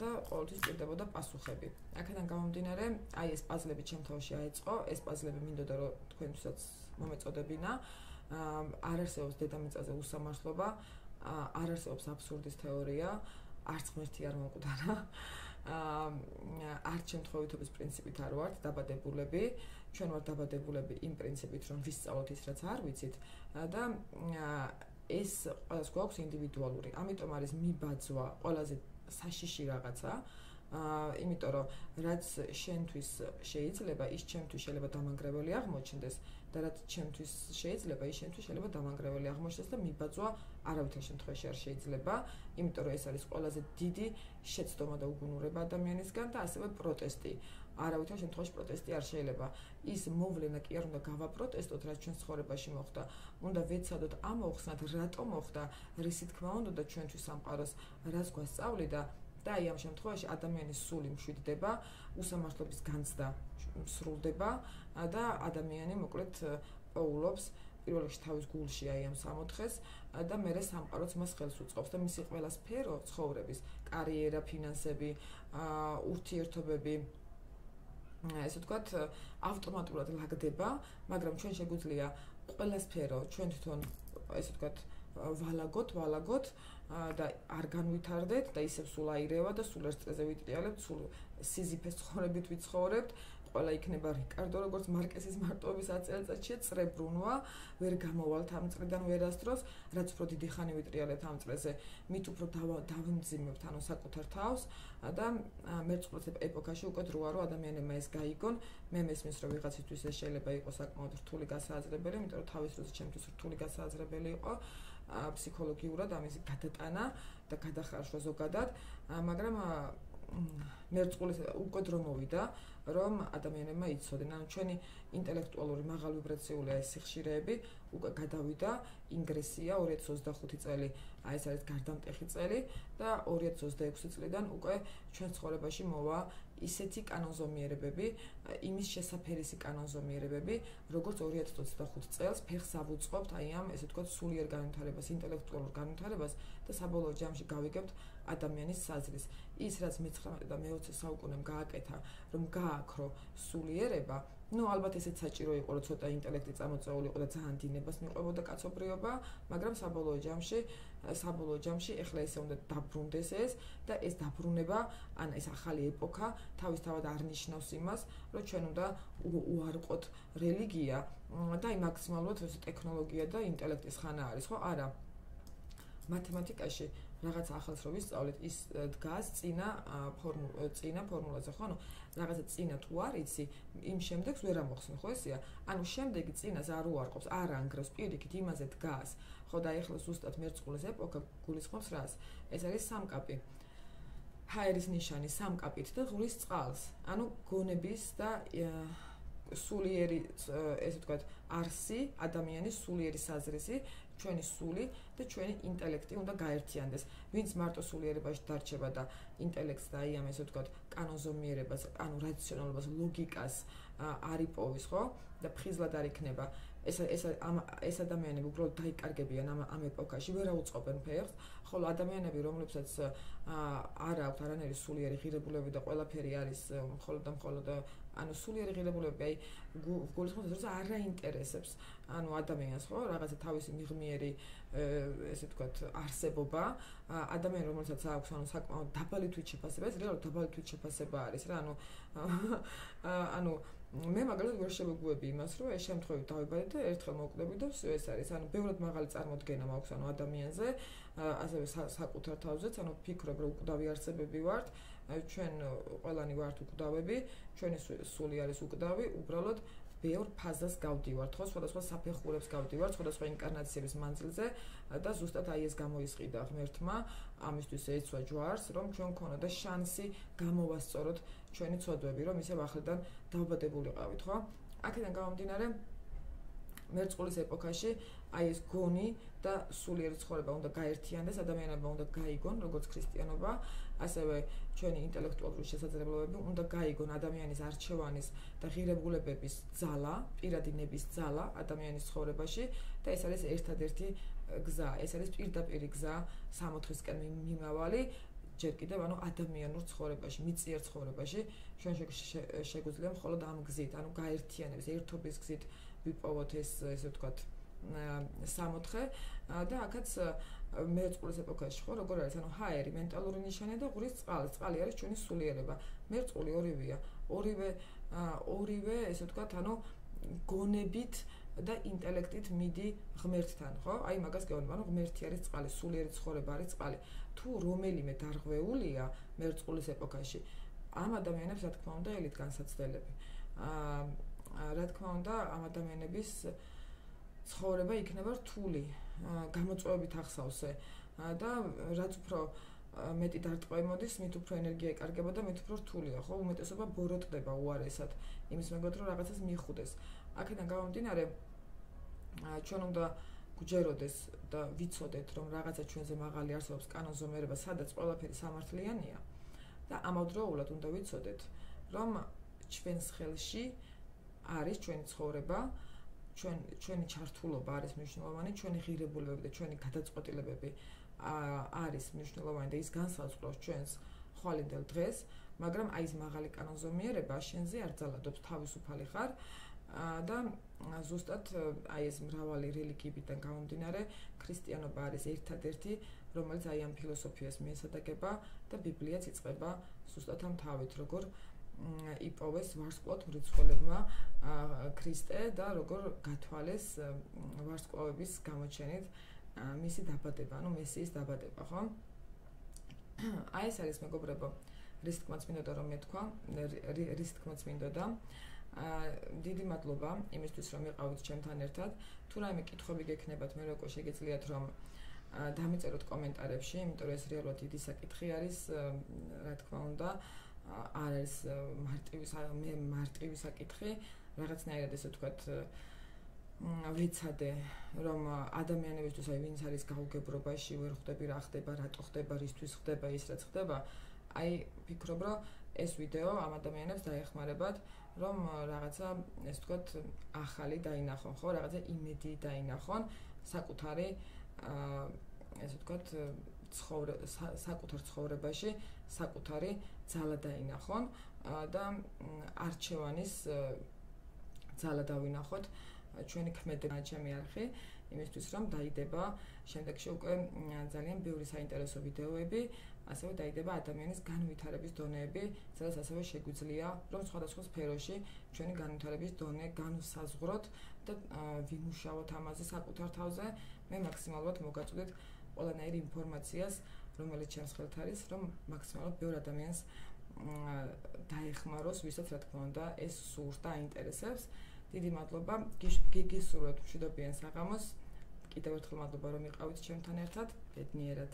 და ყოველთვის ჭირდებოდა პასუხები. აქედან გამომდინარე, აი ეს პაზლები ჩემ თავში აეწყო, ეს პაზლები მინდოდა რომ თქვენთვისაც მომეწოდებინა. არ არსებობს დედამიწაზე უსამართლობა, არ არსებობს აბსურდის თეორია, არც ღმერთი არ მომკვდარა. არც შემთხვევითობის პრინციპით არ ვართ დაბადებულები, ჩვენ ვართ დაბადებულები იმ პრინციპით, რომ ვისწავლოთ ის, რაც არ ვიცით და ეს ყველას გვაქვს ინდივიდუალური. ამიტომ არის მიბაძვა ყველაზე საშიში რაღაცა, იმიტომ რომ რაც შენთვის შეიძლება, ის ჩემთვის შეიძლება დამანგრეველი აღმოჩნდეს და რაც ჩემთვის შეიძლება, ის შენთვის შეიძლება დამანგრეველი აღმოჩნდეს და მიბაძვა არავითარ შემთხვევაში არ შეიძლება, იმიტომ რომ ეს არის ყველაზე დიდი შეცდომა და უგუნურება ადამიანისგან და ასევე პროტესტი. არავითარ შემთხვევაში პროტესტი არ შეიძლება. ის მოვლენა კი არ უნდა გავაპროტესტოთ, რაც ჩვენს ცხოვრებაში მოხდა. უნდა ვეცადოთ ამოხსნათ, რატო მოხდა, რისი თქმა უნდა ჩვენთვის სამყაროს რას გვასწავლიდა და აი ამ შემთხვევაში ადამიანის სული მშვიდდება, უსამართლობის განცდა სრულდება და ადამიანი მოკლედ პოულობს პირველ რიგში თავის გულში აი ამ სამოთხეს და მერე სამყაროც მას ხელს უწყობს და მისი ყველა სფერო ცხოვრების, კარიერა, ფინანსები, ურთიერთობები ესე ვთქვათ, ავტომატურად ლაგდება, მაგრამ ჩვენ შეგვიძლია ყველა სფერო ჩვენ თვითონ ესე ვთქვათ ვალაგოთ და არ განვითარდეთ და ისევ სულ აირევა და სულ ერთ წელზე ვიტრიალებთ, სულ სიზიფეს ცხოვრებით ვიცხოვრებთ. ყველა იქნება რიკარდო, როგორც მარკესის მარტოობის 10 წელიწადშია წრებრუნვა, ვერ გამოვალთ ამ წრიდან ვერასდროს, რაც უფრო დიდი ხანი ვიტრიალებთ ამ წრეზე, მით უფრო დავიმძიმებთ ანუ საკუთარ თავს და მერწყულის ეპოქაში უკვე დროა რომ ადამიანებმა ეს გაიგონ. მე მესმის რომ ვიღაცისთვის ეს შეიძლება იყოს საკმაოდ რთული გასააზრებელი, იმიტომ რომ თავის დროზე ჩემთვის რთული გასააზრებელი იყო ფსიქოლოგიურად ამის გადატანა და გადახარშვა ზოგადად, მაგრამ მერწყულის უკვე დრო მოვიდა რომ ადამიანებმა იცოდნენ, ანუ ჩვენი ინტელექტუალური მაღალ ვიბრაციული სიხშირეები უკვე გადავიდა ინგრესია 2025 წელი, აი ეს არის გარდამტეხი წელი და 2026 წლიდან უკვე ჩვენ ცხოვრებაში მოვა ისეთი კანონზომიერებები, იმის შესაფერისი კანონზომიერებები, როგორც 2025 წელს ფეხს ავუწყობთ აი ამ ესე ვთქვათ სულიერ განვითარებას, ინტელექტუალურ განვითარებას და საბოლოო ჯამში გავიგებთ ადამიანის საზრის. ის რაც მე-19 და მე-20 საუკუნემ გააკეთა, რომ გააქრო სულიერება, ალბათ ესეც საჭირო იყო, რომ ცოტა ინტელექტი წამოწეულიყო და ძალიან დინებას მიყვებოდა კაცობრიობა, მაგრამ საბოლოო ჯამში ეხლა ესე უნდა დაბრუნდეს ეს და ეს დაბრუნება, ან ეს ახალი ეპოქა თავისთავად არ ნიშნავს იმას, რომ ჩვენ უნდა უარყოთ რელიგია და აი მაქსიმალურად ტექნოლოგია და ინტელექტის ხანა არის, ხო? არა. მათემატიკაში რაღაც ახალს რო ვისწავლეთ, ის დგას წინა ფორმულაზე, ხო? ანუ რაღაცა წინა თუ არ იცი, იმ შემდეგს ვერ ამოხსნი, ხო ესეა? ანუ შემდეგი წინას არ უარყოფს, არ ანგრევს, პირიქით იმაზე დგას. ხო და ეხლა ზუსტად მერწყულის ეპოქა გულისხმობს რას? ეს არის სამკაპი. ჰაერის ნიშანი სამკაპით და ღურის წყალს. ანუ გონების და სულიერი, ესე ვთქვათ, არსი, ადამიანის სულიერი საზრისი, ჩვენი სული და ჩვენი ინტელექტი უნდა გაერთიანდეს. ვინც მარტო სულიერებაში დარჩება და ინტელექტს და აი ამ ესე ვთქვათ, კანონზომიერებას, ანუ რაციონალობას, ლოგიკას არ იპოვის, ხო? და ფხიზლად არ იქნება. ეს ადამიანები უბრალოდ დაიკარგებიან ამ ეპოქაში, ვერ აუწყობენ ფეხს, ხოლო ადამიანები, რომლებსაც არ აქვთ არანაირი სულიერი ღირებულებები და ყველაფერი არის მხოლოდ ანუ სულიერი ღირებულებები, აი გულისხმობს რომ არ აინტერესებს ანუ ადამიანს, ხო, რაღაცა თავისი მიღმიერი ესე ვთქვათ, არსებობა, ადამიანი, რომელსაც აქვს ანუ საკმაოდ დაბალი თვითშეფასება, ეს რეალურად დაბალი თვითშეფასება არის რა, ანუ მე მაგალითად ვერ შევეგუები იმას, რომ ეს შემთხვევით დავიბადე და ერთხელ მოვკვდები და всё ეს არის. ანუ ბევრად მაღალი წარმოდგენა მაქვს ანუ ადამიანზე, ასევე საკუთარ თავზეც, ანუ ვფიქრობ, რომ უკვდავი არსებები ვართ, ჩვენ ყველანი ვართ უკვდავები, ჩვენი სული არის უკვდავი, უბრალოდ ბევრ ფაზას გავდივართ, ხო, სხვადასხვა საფეხურებს გავდივართ, სხვადასხვა ინკარნაციების მანძილზე და ზუსტად აი ეს გამოისყიდა ღმერთმა ამისთვის ეცვა ჯვარს, რომ ჩვენ გქონოდა შანსი გამოვასწოროთ ჩვენი ცოდვები, რომ ისევ ახლიდან დავბადებულიყავით, ხო? აქედან გამომდინარე მერწყულის ეპოქაში აი ეს გონი და სულიერი ცხოვრება უნდა გაერთიანდეს, ადამიანებმა უნდა გაიგონ, როგორც ქრისტიანობა, ასევე ჩვენი ინტელექტუალური შესაძლებლობები უნდა გაიგონ ადამიანის არჩევანის და ღირებულებების ძალა, პირადი ნების ძალა ადამიანის ცხოვრებაში და ეს არის ერთადერთი გზა, ეს არის პირდაპირი გზა სამოთხისკენ მიმავალი, ჯერ კიდევ ანუ ადამიანურ ცხოვრებაში, მიწიერ ცხოვრებაში ჩვენ შეგვიძლია მხოლოდ ამ გზით, ანუ გაერთიანების, ერთობის გზით ვიპოვოთ ესე ვთქვათ სამოთხე და აქაც მერწყულის ეპოქაში ხო როგორ არის ანუ ჰაერი მენტალური ნიშანია და ღურის წყალი არის ჩვენი სულიერება. მერწყული ორივეა, ორივე ესე ვთქვათ ანუ გონებით და ინტელექტით მიდი ღმერთთან, ხო? აი მაგას გეუბნები, ანუ ღმერთი არის წყალი, სულიერი ცხოვრება არის წყალი. თუ რომელიმე დარღვეულია მერწყულის ეპოქაში, ამ ადამიანებს რა თქმა უნდა ელით განსაცდელები. რა თქმა უნდა, ამ ადამიანების ცხოვრება იქნება რთული, გამოწვევებით ახსავსე და რაც უფრო მეტი დარტყმა მოდის, მით უფრო ენერგია იკარგება და მით უფრო რთულია, ხო? უმეტესობა ბოროტდება უარესად, იმის მეგობრად რომ რაღაცას მიხვდეს. აქედან გამომდინარე, ჩვენ უნდა გვჯეროდეს და ვიცოდეთ, რომ რაღაცა ჩვენზე მაღალი არსებობს კანონზომიერება, სადაც ყველაფერი სამართლიანია და ამავდროულად უნდა ვიცოდეთ, რომ ჩვენს ხელში არის ჩვენი ცხოვრება, ჩვენი ჩართულობა არის მნიშვნელოვანი, ჩვენი ღირებულებები და ჩვენი გადაწყვეტილებები არის მნიშვნელოვანი და ის განსაზღვრავს ჩვენს ხვალინდელ დღეს, მაგრამ აი ეს მაღალი კანონზომიერება შენზე არ ძალადობს, თავისუფალი ხარ და ზუსტად აი ეს მრავალი რელიგიებიდან გამომდინარე ქრისტიანობა არის ერთადერთი, რომელიც აი ამ ფილოსოფიას მიესადაგება და ბიბლიაც იწყება ზუსტად ამ თავით, როგორ იპოვეს ვარსკვლავთ მრეცველებმა ქრისტე და როგორ გათვალეს ვარსკვლავების გამოჩენით მისი დაბადება, ანუ მესიის დაბადება, ხო? აი ეს არის მეგობრებო, რის თქმაც მინდოდა რომ მეთქვა, რის თქმაც მინდოდა. დიდი მადლობა იმისთვის რომ იყავით ჩემთან ერთად. თუ რაიმე კითხვები გექნებათ, მე როგორ შეგიძლიათ რომ დამეწეროთ კომენტარებში, იმიტომ რომ ეს რეალურად დიდი საკითხი არის, რა თქმა უნდა, არ არის მარტივი საკითხი, რაღაცნაირად ესე ვთქვათ, ვიცადე, რომ ადამიანებისთვის აი ვინც არის გაუგებრობაში, ვერ ხვდები რა ხდება, რატო ხდება, რისთვის ხდება ის რაც ხდება, აი ვფიქრობ, რომ ეს ვიდეო ამ ადამიანებს დაეხმარებათ, რომ რაღაცა, ესე ვთქვათ, ახალი დაინახონ, ხო, რაღაცა იმედი დაინახონ საკუთარი, ესე ვთქვათ, საკუთარ ცხოვრებაში, საკუთარი ძალა დაინახონ და არჩევანის ძალა დავინახოთ ჩვენი ქმედება ჩემი არხი, იმისთვის რომ დაიდება შემდეგში უკვე ძალიან ბევრი საინტერესო ვიდეოები, ასევე დაიდება ადამიანის განვითარების დონეები, სადაც ასევე შეგვიძლია რომ სხვადასხვა სფეროში ჩვენი განვითარების დონე განვსაზღვროთ და ვიმუშაოთ ამაზე საკუთარ თავზე, მე მაქსიმალურად მოგაწოდეთ ყველანაირ ინფორმაციას, რომელიც ჩემს ხელთ არის, რომ მაქსიმალურად ბევრ ადამიანს დაეხმაროს, ვისაც რა თქმა უნდა ეს სურს და აინტერესებს. დიდი მადლობა, გიგისურვებთ მშვიდობიან საღამოს. კიდევ ერთხელ მადლობა რომ იყავით ჩემთან ერთად, ბედნიერად.